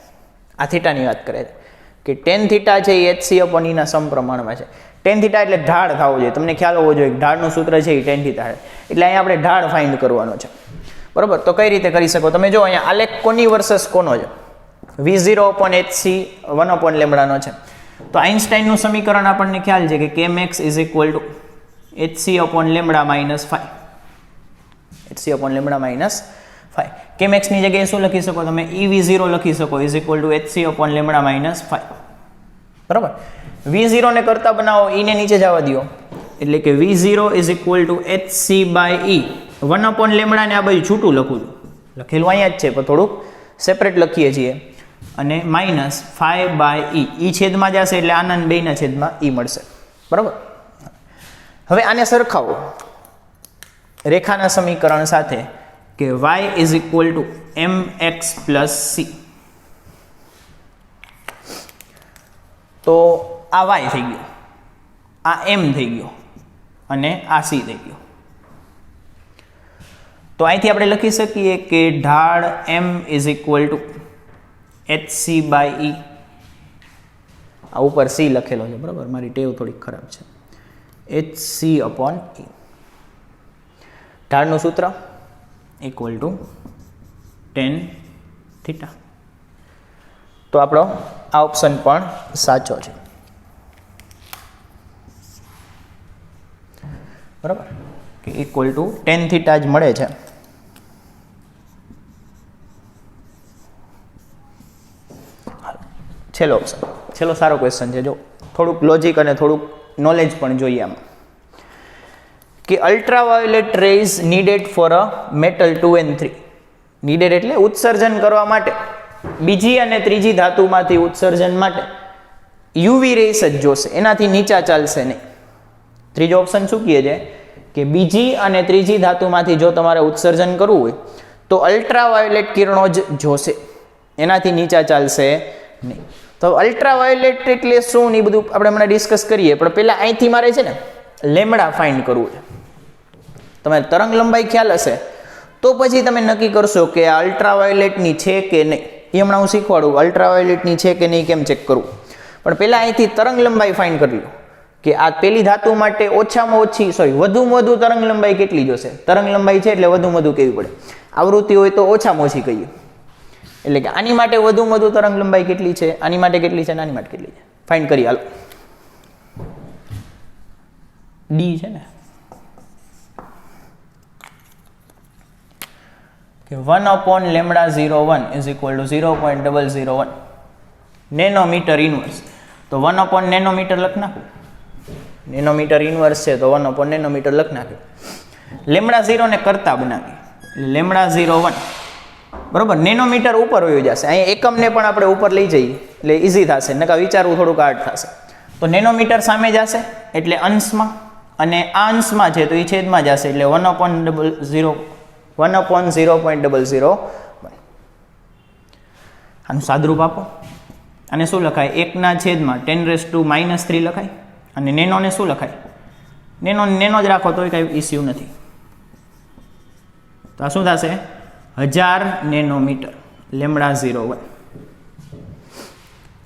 [SPEAKER 1] આ થીટાની વાત કરે છે કે ટેન થીટા છે એ HC upon E ના સમપ્રમાણમાં છે. ટેન થીટા એટલે ઢાળ થવો જોઈએ, તમને ખ્યાલ હોવો જોઈએ ઢાળનું સૂત્ર છે એ ટેન થીટા છે. એટલે અહીંયા આપણે ઢાળ ફાઇન્ડ કરવાનો છે, બરાબર. તો કઈ રીતે કરી શકો તમે? જો અહીંયા આલેખ કોની વર્સસ કોનો છે? V0 upon HC 1 upon લેમ્બડાનો છે. તો આઇન્સ્ટાઈનનું સમીકરણ આપણને ખ્યાલ છે કે Kmax is equal to HC upon lambda minus 5. HC upon lambda minus 5. Kmax ની જગ્યાએ શું લખી શકો તમે? EV0 લખી શકો is equal to HC upon lambda minus 5. બરાબર. V0 ને કરતા બનાવો, E ને નીચે જવા દો, એટલે કે V0 is equal to HC by E 1 upon lambda ને આ બાજુ છૂટું લખું છું, લખેલું અહીંયા જ છે પણ થોડુંક સેપરેટ લખીએ છીએ, અને માઇનસ 5 બાય E. E છેદમાં જશે એટલે આનંદ બેયના છેદમાં E મળશે, બરાબર. હવે આને સરખાવો રેખાના સમીકરણ સાથે કે y is equal to mx plus c. તો આ y થઈ ગયો, આ m થઈ ગયો અને આ c થઈ ગયો. તો અહીંથી આપણે લખી શકીએ કે ઢાળ m is equal to HC by E. આ ઉપર c લખેલો છે, બરાબર, મારી ટેવ થોડીક ખરાબ છે. HC upon E. ઢાળનું સૂત્ર ઇક્વલ ટુ ટેન થીટા. તો આપણો આ ઓપ્શન પણ સાચો છે, બરાબર, કે ઇક્વલ ટુ ટેન થીટા જ મળે છે. છેલ્લો ઓપ્શન, છેલ્લો સારો ક્વેશ્ચન છે. જો થોડુંક લોજિક અને થોડુંક નોલેજ પણ જોઈએ આમાં, કે ultraviolet rays needed for a metal 2 and 3. Needed એટલે ઉત્સર્જન કરવા માટે, બીજી અને ત્રીજી ધાતુમાંથી ઉત્સર્જન માટે યુવી રેસ જ જોશે, એનાથી નીચા ચાલશે નહીં. ત્રીજો ઓપ્શન શું કહે છે કે બીજી અને ત્રીજી ધાતુમાંથી જો તમારે ઉત્સર્જન કરવું હોય તો અલ્ટ્રાવાયોલેટ કિરણો જ જોશે, એનાથી નીચા ચાલશે નહીં. તો અલ્ટ્રાવાયોલેટ એટલે શું ને એ બધું આપણે હમણાં ડિસ્કસ કરીએ, પણ પહેલાં અહીંથી મારે છે ને લેમ્બડા ફાઇન્ડ કરવું છે. તમારે તરંગ લંબાઈ ખ્યાલ હશે તો પછી તમે નક્કી કરશો કે આ અલ્ટ્રાવાયોલેટની છે કે નહીં. એ હમણાં હું શીખવાડું અલ્ટ્રાવાયોલેટની છે કે નહીં કેમ ચેક કરવું. પણ પહેલાં અહીંથી તરંગ લંબાઈ ફાઇન્ડ કરી લો કે આ પેલી ધાતુ માટે ઓછામાં ઓછી વધુમાં વધુ તરંગ લંબાઈ કેટલી જોશે. તરંગ લંબાઈ છે એટલે વધુમાં વધુ કેવી પડે, આવૃત્તિ હોય તો ઓછામાં ઓછી કહીએ. એટલે કે આની માટે વધુમાં વધુ તરંગ લંબાઈ કેટલી છે, આની માટે કેટલી છે, આની માટે કેટલી છે, ફાઇન્ડ કરી. હાલો, ડી છે ને કે 1 upon lambda 01 is equal to 0.001 nanometre inverse. તો 1 upon નેનોમીટર લખ નાખો, નેનોમીટર ઇનવર્સ છે તો 1 upon નેનોમીટર લખ નાખ્યો. લેમ્બડા 0 ને કરતા બનાવી એટલે લેમ્બડા 01, બરોબર. નેનોમીટર ઉપર વયો જશે, અહીંયા એકમને પણ આપણે ઉપર લઈ જઈએ એટલે ઇઝી થશે, નકા વિચારવું થોડુંક હાર્ડ થશે. તો નેનોમીટર સામે જશે એટલે અંશમાં, અને આ અંશમાં છે તો એ છેદમાં જશે એટલે 1 upon 0.001. આનું સાદરૂપ આપો, અને શું લખાય? 1 છેદમાં 10⁻³ લખાય. અને નેનોને શું લખાય? નેનો જ રાખો તોય કાંઈ ઇસ્યુ નથી. તો આ શું થશે? 1000 નેનોમીટર લેમ્બડા 01.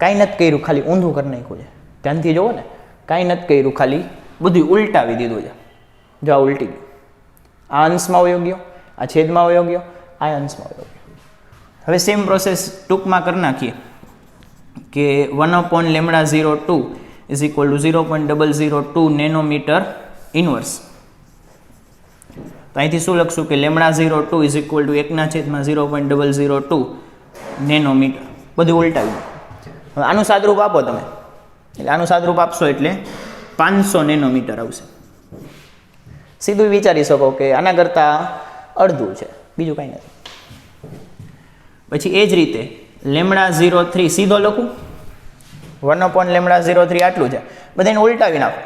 [SPEAKER 1] કાંઈ નથી કર્યું, ખાલી ઊંધું કરી નાખ્યું છે. ધ્યાનથી જોવો ને, કાંઈ નથી કર્યું, ખાલી બધું ઉલટાવી દીધું છે. જો આ ઉલટી ગયું, આ અંશમાં વયો ગયો, આ છેદમાં વયો ગયો, આ અંશમાં વયો ગયો. હવે સેમ પ્રોસેસ ટૂંકમાં કરી નાખીએ કે 1 upon lambda 02 is equal to 0.002 nanometre inverse. તો અહીંથી શું લખશું કે lambda 02 is equal to 1/0.002 nanometre. બધું ઉલટાવી દો. હવે આનું સાદરૂપ આપો તમે, એટલે આનું સાદરૂપ આપશો એટલે 500 નેનોમીટર આવશે. સીધું વિચારી શકો કે આના કરતાં અડધું છે, બીજું કાંઈ નથી. પછી એ જ રીતે લેમ્બડા 03 સીધો લખું, 1 upon લેમ્બડા 03 આટલું છે, બધાને ઉલટાવી નાખો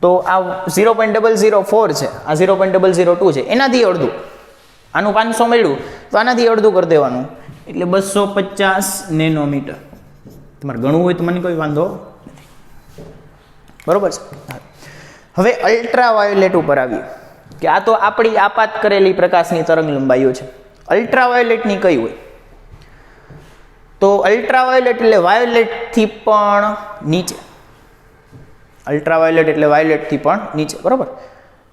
[SPEAKER 1] તો આ 0.004 છે, આ 0.002 છે, એનાથી અડધું. આનું 500 મળ્યું તો આનાથી અડધું કરી દેવાનું એટલે 250 નેનોમીટર. તમારે ગણવું હોય તો મને કોઈ વાંધો નથી, બરોબર છે. હવે અલ્ટ્રાવાયોલેટ ઉપર આવીએ કે આ તો આપણી આપાત કરેલી પ્રકાશની તરંગ લંબાઈઓ છે. અલ્ટ્રાવાયોલેટની કઈ હોય? તો અલ્ટ્રાવાયોલેટ એટલે વાયોલેટથી પણ નીચે. અલ્ટ્રાવાયોલેટ એટલે વાયોલેટથી પણ નીચે, બરાબર.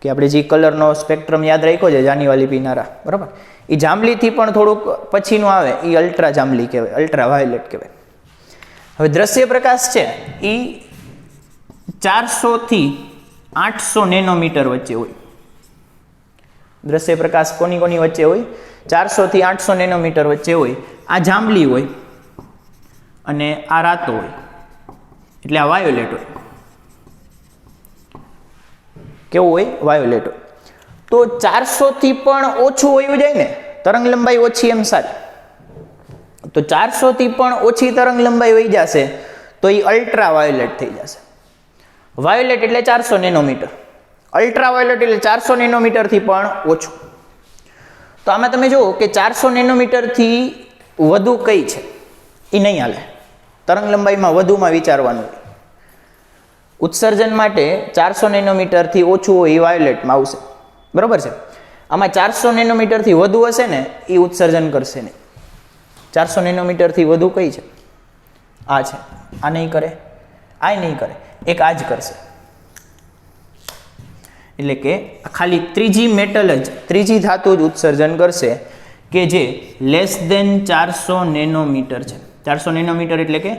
[SPEAKER 1] કે આપણે જે કલરનો સ્પેક્ટ્રમ યાદ રાખ્યો છે જાનીવાલી પીનારા, બરાબર, એ જાંબલીથી પણ થોડુંક પછીનું આવે એ અલ્ટ્રા જાંબલી કહેવાય, અલ્ટ્રાવાયોલેટ કહેવાય. હવે દ્રશ્ય પ્રકાશ છે એ 400 થી 800 નેનોમીટર વચ્ચે હોય. દ્રશ્ય પ્રકાશ કોની વચ્ચે હોય? 400 થી 800 નેનોમીટર વચ્ચે હોય. આ જાંબલી હોય અને આ રાતો હોય, એટલે આ વાયોલેટ હોય. કેવું હોય? વાયોલેટ હોય. તો 400 થી પણ ઓછું વયું જાય ને, તરંગ લંબાઈ ઓછી એમ સારી. તો 400 થી પણ ઓછી તરંગ લંબાઈ વહી જશે તો એ અલ્ટ્રા વાયોલેટ થઈ જશે. વાયોલેટ એટલે 400 નેનોમીટર, અલ્ટ્રાવાયોલેટ એટલે 400 નેનોમીટરથી પણ ઓછું. તો આમાં તમે જુઓ કે 400 નેનોમીટરથી વધુ કઈ છે એ નહીં હાલે. તરંગ લંબાઈમાં વધુમાં વિચારવાનું હોય. ઉત્સર્જન માટે 400 નેનોમીટરથી ઓછું હોય એ વાયોલેટમાં આવશે, બરાબર છે. આમાં 400 નેનોમીટરથી વધુ હશે ને એ ઉત્સર્જન કરશે નહીં. 400 નેનોમીટરથી વધુ કઈ છે? આ છે. આ નહીં કરે, આ નહીં કરે, એક આ જ કરશે. એટલે કે ખાલી ત્રીજી મેટલ જ, ત્રીજી ધાતુ જ ઉત્સર્જન કરશે કે જે લેસ દેન 400 નેનોમીટર છે. 400 નેનોમીટર એટલે કે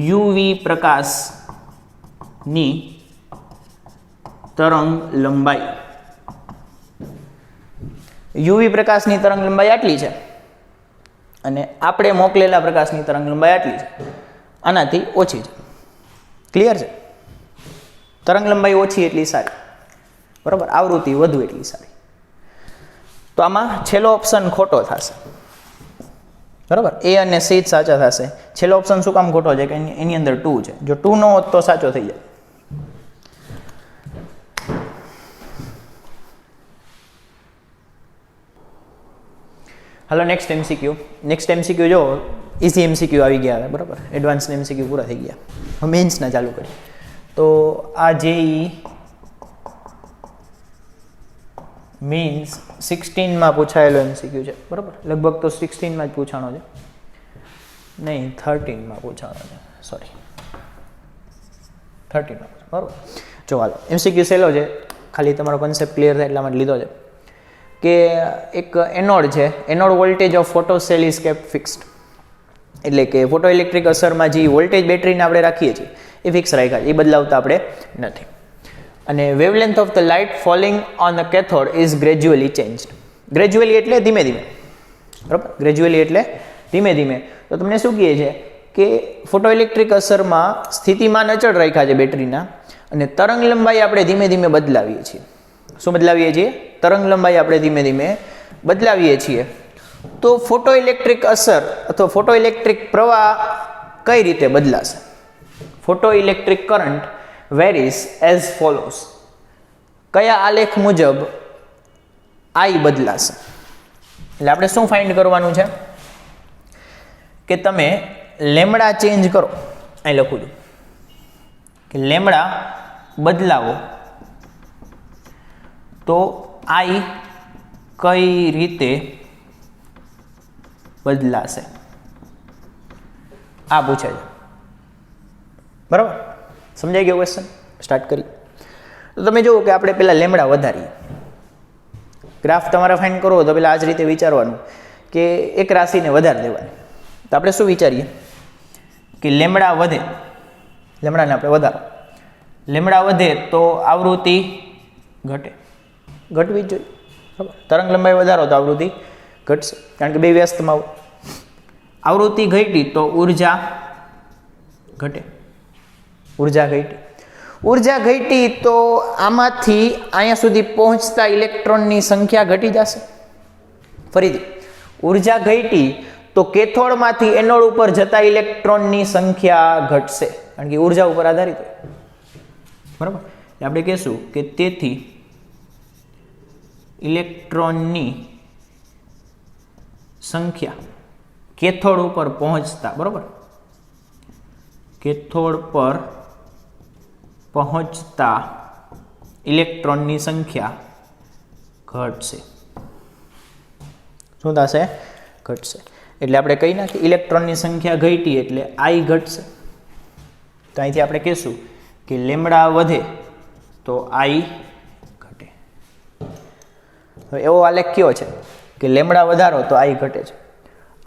[SPEAKER 1] યુવી પ્રકાશની તરંગ લંબાઈ. યુવી પ્રકાશની તરંગ લંબાઈ આટલી છે અને આપણે મોકલેલા પ્રકાશની તરંગ લંબાઈ આટલી છે, આનાથી ઓછી છે. ક્લિયર છે? તરંગ લંબાઈ ઓછી એટલી સારી, બરાબર, આવૃત્તિ વધુ એટલી સારી. તો આમાં છેલ્લો ઓપ્શન ખોટો થશે, બરાબર. એ અને સી જ સાચા થશે. છેલ્લો ઓપ્શન શું કામ ખોટો છે? કે એની અંદર 2 છે. જો 2 ન હોત તો સાચો થઈ જાય. હાલો નેક્સ્ટ એમસીક્યુ. નેક્સ્ટ એમસીક્યુ જો ઇઝી એમસીક્યુ આવી ગયા, બરાબર. એડવાન્સ એમસીક્યુ પૂરા થઈ ગયા. હવે મેન્સના ચાલુ કરીએ. તો આ જેઈ મીન્સ 16માં પૂછાયેલો એમસીક્યુ છે, બરાબર. લગભગ તો 16માં જ પૂછાણો છે, નહીં 13માં પૂછાણો છે, સોરી 13માં, બરાબર. જો હાલો એમસીક્યુ સહેલો છે, ખાલી તમારો કોન્સેપ્ટ ક્લિયર થાય એટલા માટે લીધો છે. કે એક એનોડ છે, anode voltage of photo cell is kept fixed. એટલે કે ફોટો ઇલેક્ટ્રિક અસરમાં જે વોલ્ટેજ બેટરીને આપણે રાખીએ છીએ એ ફિક્સ રાખ્યા છે, એ બદલાવતા આપણે નથી. અને wavelength of the light falling on the cathode is gradually changed. Gradually એટલે ધીમે ધીમે, બરાબર. ગ્રેજ્યુઅલી એટલે ધીમે ધીમે. તો તમને શું કહે છે કે ફોટો ઇલેક્ટ્રિક અસરમાં સ્થિતિમાન અચળ રાખ્યા છે બેટરીના, અને તરંગ લંબાઈ આપણે ધીમે ધીમે બદલાવીએ છીએ. શું બદલાવીએ છીએ? તરંગ લંબાઈ આપણે ધીમે ધીમે બદલાવીએ છીએ. તો ફોટો ઇલેક્ટ્રિક અસર અથવા ફોટો ઇલેક્ટ્રિક પ્રવાહ કઈ રીતે બદલાશે? Photo electric current varies as follows. કયા આલેખ મુજબ I બદલાશે? એટલે આપણે શું ફાઇન્ડ કરવાનું છે કે તમે લેમડા ચેન્જ કરો. અહીં લખું છું કે લેમડા બદલાવો તો I કઈ રીતે બદલાશે, આ પૂછે છે, બરાબર. સમજાઈ ગયો ક્વેશ્ચન? સ્ટાર્ટ કરી. તો તમે જુઓ કે આપણે પહેલાં લેમડા વધારીએ. ગ્રાફ તમારે ફાઇન્ડ કરવો તો પહેલાં આ જ રીતે વિચારવાનું કે એક રાશિને વધારી દેવાની. તો આપણે શું વિચારીએ કે લેમડા વધે, લેમડાને આપણે વધારો. લેમડા વધે તો આવૃત્તિ ઘટે, ઘટવી જ જોઈએ, બરાબર. તરંગ લંબાઈ વધારો તો આવૃત્તિ ઘટશે, કારણ કે બે વ્યસ્તમાં હોય. આવૃત્તિ ઘટી તો ઉર્જા ઘટે, ઉર્જા ઘટી. ઉર્જા ઘટી તો આમાંથી અહીંયા સુધી પહોંચતા ઇલેક્ટ્રોનની સંખ્યા ઘટી જશે. ફરીથી ઉર્જા ઘટી તો કેથોડમાંથી એનોડ ઉપર જતા ઇલેક્ટ્રોનની સંખ્યા ઘટશે, કારણ કે ઉર્જા ઉપર આધારિત હોય, બરાબર. આપણે કહેશું કે તેથી ઇલેક્ટ્રોનની સંખ્યા કેથોડ ઉપર પહોંચતા, બરાબર, કેથોડ પર પહોંચતા ઇલેક્ટ્રોનની સંખ્યા ઘટશે. શું થશે? ઘટશે. એટલે આપણે કહી નાખીએ ઇલેક્ટ્રોનની સંખ્યા ઘટી એટલે I ઘટશે. તો અહીંથી આપણે કહીશું કે લેમડા વધે તો I ઘટે. હવે એવો આલેખ કયો છે કે લેમડા વધારો તો I ઘટે છે.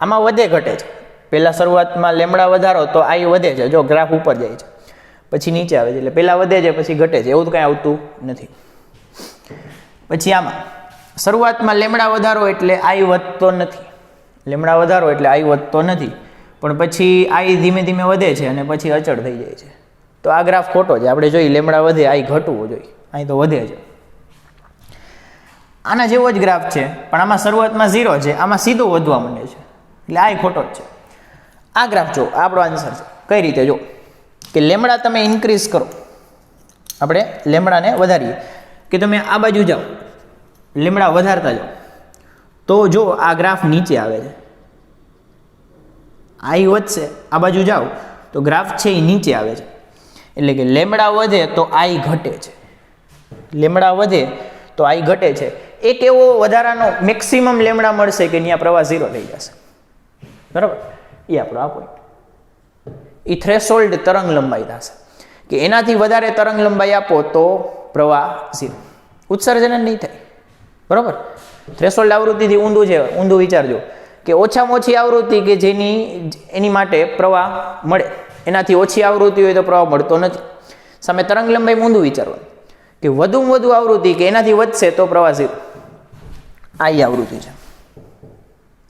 [SPEAKER 1] આમાં વધે ઘટે છે. પહેલાં શરૂઆતમાં લેમડા વધારો તો I વધે છે, જો ગ્રાફ ઉપર જાય છે, પછી નીચે આવે છે, એટલે પહેલાં વધે છે પછી ઘટે છે, એવું તો કાંઈ આવતું નથી. પછી આમાં શરૂઆતમાં લેમડા વધારો એટલે I વધતો નથી, લેમડા વધારો એટલે I વધતો નથી, પણ પછી I ધીમે ધીમે વધે છે અને પછી અચળ થઈ જાય છે. તો આ ગ્રાફ ખોટો છે. આપણે જોઈએ લેમડા વધે I ઘટવું જોઈએ, અહીં તો વધે છે. આના જેવો જ ગ્રાફ છે પણ આમાં શરૂઆતમાં 0 છે, આમાં સીધો વધવા માંડે છે, એટલે I ખોટો જ છે. આ ગ્રાફ જો આપણો આન્સર છે. કઈ રીતે? જો કે લેમડા તમે ઇન્ક્રીઝ કરો, આપણે લેમડાને વધારીએ, કે તમે આ બાજુ જાઓ લેમડા વધારતા જાઓ તો જો આ ગ્રાફ નીચે આવે છે, I વધશે, આ બાજુ જાઓ તો ગ્રાફ છે એ નીચે આવે છે. એટલે કે લેમડા વધે તો I ઘટે છે, લેમડા વધે તો I ઘટે છે. એક એવો વધારાનો મેક્સિમમ લેમડા મળશે કે ત્યાં પ્રવાહ 0 થઈ જશે, બરાબર? એ આપણો આ પોઈન્ટ, એ થ્રેશોલ્ડ તરંગ લંબાઈ થશે કે એનાથી વધારે તરંગ લંબાઈ આપો તો પ્રવાહ 0, ઉત્સર્જન નહીં થાય, બરાબર? થ્રેશોલ્ડ આવૃત્તિથી ઊંધું છે, ઊંધું વિચારજો કે ઓછામાં ઓછી આવૃત્તિ કે એની માટે પ્રવાહ મળે, એનાથી ઓછી આવૃત્તિ હોય તો પ્રવાહ મળતો નથી. સામે તરંગ લંબાઈ ઊંધું વિચારવાનું કે વધુમાં વધુ આવૃત્તિ કે એનાથી વધશે તો પ્રવાહ 0, આ આવૃત્તિ છે,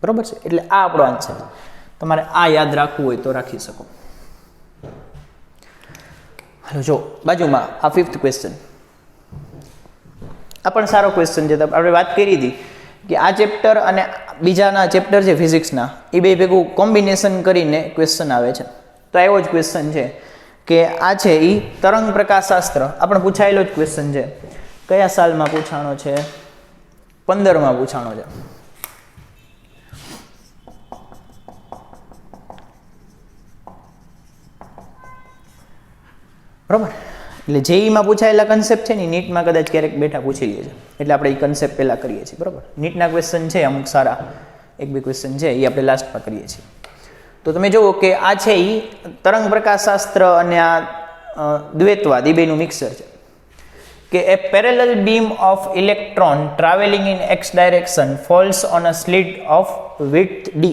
[SPEAKER 1] બરાબર છે? એટલે આ આપણો આન્સર છે. તમારે આ યાદ રાખવું હોય તો રાખી શકો. હાલો જો બાજુમાં આ 5th ક્વેશ્ચન, આ પણ સારો ક્વેશ્ચન છે. આપણે વાત કરી હતી કે આ ચેપ્ટર અને બીજાના ચેપ્ટર છે ફિઝિક્સના, એ બે ભેગું કોમ્બિનેશન કરીને ક્વેશ્ચન આવે છે. તો એવો જ ક્વેશ્ચન છે કે આ છે એ તરંગ પ્રકાશશાસ્ત્ર, આપણે પૂછાયેલો જ ક્વેશ્ચન છે. કયા સાલમાં પૂછાણો છે? 15માં પૂછાણો છે. બરાબર? એટલે જેઈમાં પૂછાયેલા કન્સેપ્ટ છે ને નીટમાં કદાચ ક્યારેક બેઠા પૂછી લે છે, એટલે આપણે એ કન્સેપ્ટ પહેલાં કરીએ છીએ, બરાબર? નીટના ક્વેશ્ચન છે અમુક સારા, 1-2 ક્વેશ્ચન છે એ આપણે લાસ્ટમાં કરીએ છીએ. તો તમે જુઓ કે આ છે એ તરંગ પ્રકાશશાસ્ત્ર અને આ દ્વૈતવાદ, એ બેનું મિક્સર છે. કે a parallel beam of electron travelling in x direction falls on a slit of width d.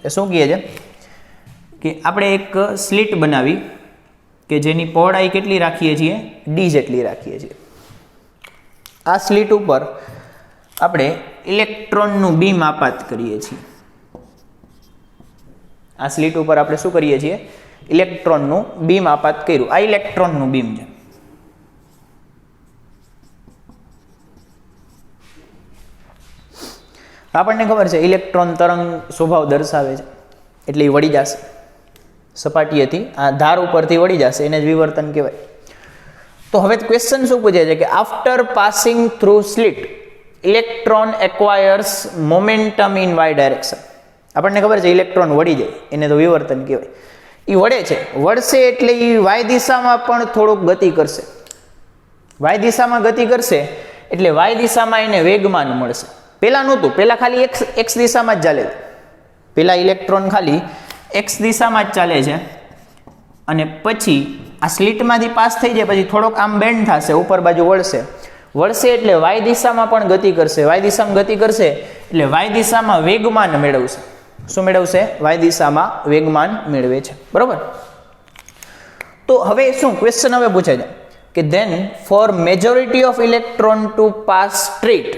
[SPEAKER 1] એ શું કહે છે કે આપણે એક સ્લિટ બનાવી કે જેની પહોળાઈ કેટલી રાખીએ છીએ? d જેટલી રાખીએ છીએ. આ સ્લિટ ઉપર આપણે ઇલેક્ટ્રોનનું બીમ આપાત કરીએ છીએ. આ સ્લિટ ઉપર આપણે શું કરીએ છીએ? ઇલેક્ટ્રોનનું બીમ આપાત કર્યું. આ ઇલેક્ટ્રોનનું બીમ છે. આપણને ખબર છે ઇલેક્ટ્રોન તરંગ સ્વભાવ દર્શાવે છે, એટલે એ વળી જશે સપાટીએથી, આ ધાર ઉપરથી વળી જશે, એને જ વિવર્તન કહેવાય. તો હવે ક્વેશ્ચન શું પૂછે છે કે after passing through slit electron acquires momentum in Y direction. આપણને ખબર છે ઇલેક્ટ્રોન વળી જાય, એને તો વિવર્તન કહેવાય. એ વળે છે, વળશે એટલે એ વાય દિશામાં પણ થોડુંક ગતિ કરશે. વાય દિશામાં ગતિ કરશે એટલે વાય દિશામાં એને વેગમાન મળશે. પહેલાં નહોતું, પહેલાં ખાલી એક્સ દિશામાં જ ચાલે છે. પહેલાં ઇલેક્ટ્રોન ખાલી એક્સ દિશામાં જ ચાલે છે અને પછી આ સ્લિટમાંથી પાસ થઈ જાય પછી થોડોક આમ બેન્ડ થશે, ઉપર બાજુ વળશે. વળશે એટલે વાય દિશામાં પણ ગતિ કરશે. વાય દિશામાં ગતિ કરશે એટલે વાય દિશામાં વેગમાન મેળવશે. શું મેળવશે? વાય દિશામાં વેગમાન મેળવે છે, બરોબર? તો હવે શું ક્વેશ્ચન હવે પૂછે છે કે then for majority of electron to pass straight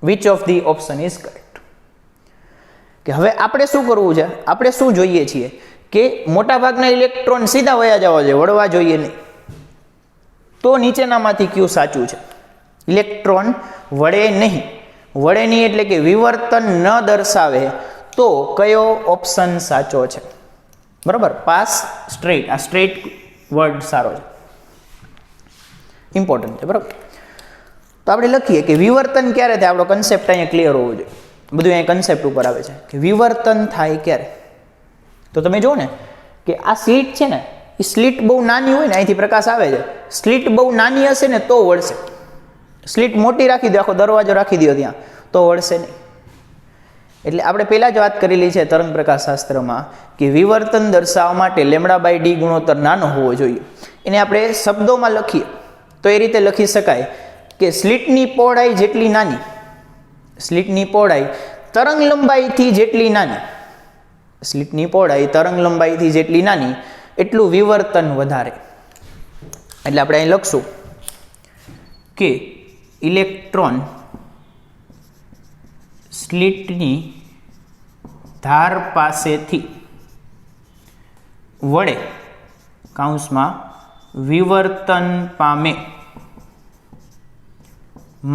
[SPEAKER 1] which of the option is correct. કે હવે આપણે શું કરવું છે? આપણે શું જોઈએ છીએ કે મોટા ભાગના ઇલેક્ટ્રોન સીધા વયા જવા જોઈએ, વળવા જોઈએ નહીં. તો નીચેનામાંથી કયું સાચું છે? ઇલેક્ટ્રોન વળે નહીં. વળે નહીં એટલે કે વિવર્તન ન દર્શાવે તો કયો ઓપ્શન સાચો છે? બરાબર, પાસ સ્ટ્રેટ. આ સ્ટ્રેટ વર્ડ સારો છે, ઇમ્પોર્ટન્ટ છે, બરાબર? તો આપણે લખીએ કે વિવર્તન ક્યારે થાય? આપણો કન્સેપ્ટ અહીંયા ક્લિયર હોવો જોઈએ. બધું અહીંયા કન્સેપ્ટ ઉપર આવે છે કે વિવર્તન થાય ક્યારે. તો તમે જુઓ ને કે આ સ્લિટ છે ને, એ સ્લિટ બહુ નાની હોય ને, અહીંથી પ્રકાશ આવે છે, સ્લિટ બહુ નાની હશે ને તો વળશે. સ્લિટ મોટી રાખી દો, આખો દરવાજો રાખી દો ત્યાં, તો વળશે નહીં. એટલે આપણે પહેલાં જ વાત કરેલી છે તરંગ પ્રકાશ શાસ્ત્રમાં કે વિવર્તન દર્શાવવા માટે λ/d ગુણોત્તર નાનો હોવો જોઈએ. એને આપણે શબ્દોમાં લખીએ તો એ રીતે લખી શકાય કે સ્લિટની પહોળાઈ જેટલી નાની, સ્લિટની પહોળાઈ તરંગ લંબાઈથી જેટલી નાની, સ્લિટની પહોળાઈ તરંગ લંબાઈથી જેટલી નાની એટલું વિવર્તન વધારે. એટલે આપણે અહીં લખશું કે ઇલેક્ટ્રોન સ્લિટની ધાર પાસેથી વડે કૌંસમાં વિવર્તન પામે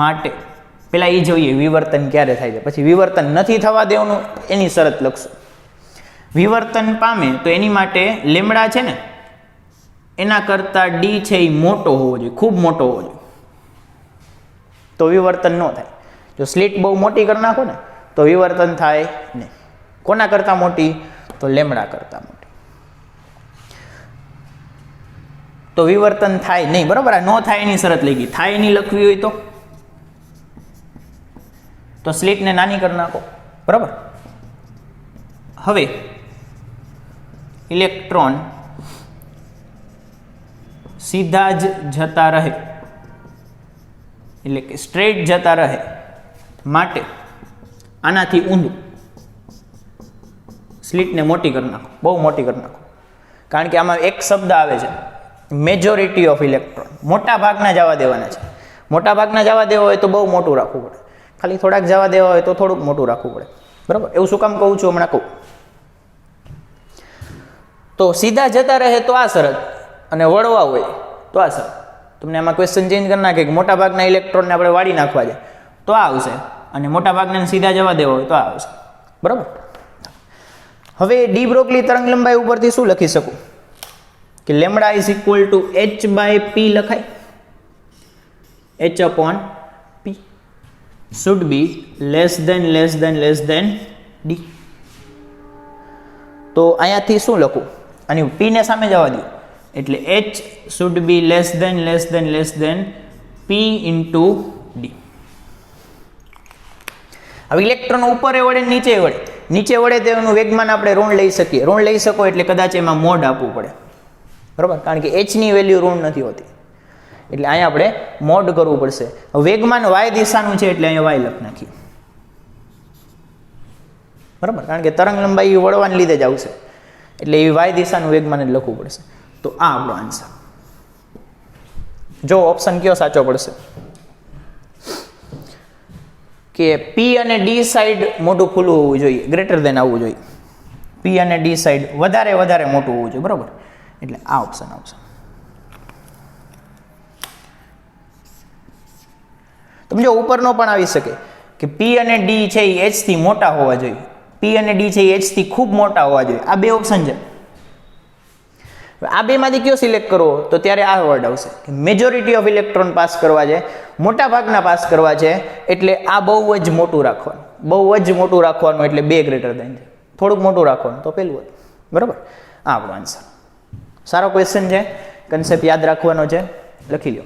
[SPEAKER 1] માટે પેલા એ જોઈએ વિવર્તન ક્યારે થાય છે, પછી વિવર્તન નથી થવા દેવાનું એની શરત લખશું. વિવર્તન પામે તો એની માટે લેમડા છે ને એના કરતાં ડી છે એ મોટો હોવો જોઈએ, ખૂબ મોટો હોવો જોઈએ, તો વિવર્તન ન થાય. જો સ્લિટ બહુ મોટી કરી નાખો ને તો વિવર્તન થાય નહીં. કોના કરતાં મોટી? તો લેમડા કરતાં મોટી, તો વિવર્તન થાય નહીં. બરાબર, આ ન થાય એની શરત લઈ ગઈ. થાય એની લખવી હોય તો સ્લિટને નાની કરી નાખો. બરાબર. હવે ઇલેક્ટ્રોન સીધા જ જતા રહે, એટલે કે સ્ટ્રેટ જતા રહે માટે આનાથી ઊંધું સ્લિટને મોટી કરી નાખો, બહુ મોટી કરી નાખો. કારણ કે આમાં એક શબ્દ આવે છે મેજોરિટી ઓફ ઇલેક્ટ્રોન, મોટા ભાગના જવા દેવાના છે. મોટા ભાગના જવા દેવા હોય તો બહુ મોટું રાખવું પડે, ખાલી થોડાક જવા દેવા હોય તો થોડુંક મોટું રાખવું પડે. બરાબર, એવું શું કામ કહું છું હમણાં કહું. તો સીધા જતા રહે તો આ શરત, અને વળવા હોય તો આ શરત. તમને આમાં ક્વેશ્ચન ચેન્જ કરી નાખે કે મોટા ભાગના ઇલેક્ટ્રોનને આપણે વાળી નાખવા છે તો આ આવશે, અને મોટા ભાગને સીધા જવા દેવા હોય તો આ આવશે. બરાબર. હવે ડી બ્રોગલી તરંગ લંબાઈ ઉપરથી શું લખી શકું કે lambda is equal two h/p લખાય. h/p should be less than d. તો અહીંયાથી શું લખું? અને p ને સામે જવા દો એટલે h should be less than p into d. હવે ઇલેક્ટ્રોન ઉપર વળે નીચે વળે, નીચે વળે તેનું વેગમાન આપણે ઋણ લઈ શકીએ. ઋણ લઈ શકો એટલે કદાચ એમાં મોડ આપવું પડે. બરાબર, કારણ કે h ની વેલ્યુ ઋણ નથી હોતી, એટલે અહીંયા આપણે મોડ કરવું પડશે. વેગમાન y દિશાનું છે એટલે અહીંયા y લખી નાખીએ. બરાબર, કારણ કે તરંગ લંબાઈ વળવાને લીધે જ આવશે, એટલે એ y દિશાનું વેગમાન જ લખવું પડશે. તો આ આપણો આન્સર. જો ઓપ્શન કયો સાચો પડશે કે p અને d સાઈડ મોટું ખુલ્લું હોવું જોઈએ, ગ્રેટર ધેન આવવું જોઈએ. p અને d સાઈડ વધારે મોટું હોવું જોઈએ. બરાબર, એટલે આ ઓપ્શન આવશે. તમે જો ઉપરનો પણ આવી શકે કે p અને d છે એ h થી મોટા હોવા જોઈએ, p અને d છે એ h થી ખૂબ મોટા હોવા જોઈએ. આ બે ઓપ્શન છે. આ બેમાંથી કયો સિલેક્ટ કરવો? તો ત્યારે આ વર્ડ આવશે કે મેજોરિટી ઓફ ઇલેક્ટ્રોન પાસ કરવા છે, મોટા ભાગના પાસ કરવા છે, એટલે આ બહુ જ મોટું રાખવાનું. બહુ જ મોટું રાખવાનું એટલે 2 ગ્રેટર દેન છે. થોડુંક મોટું રાખવાનું તો પેલું હતું. બરાબર, આ આપણો આન્સર. સારો ક્વેશ્ચન છે, કન્સેપ્ટ યાદ રાખવાનો છે, લખી લો.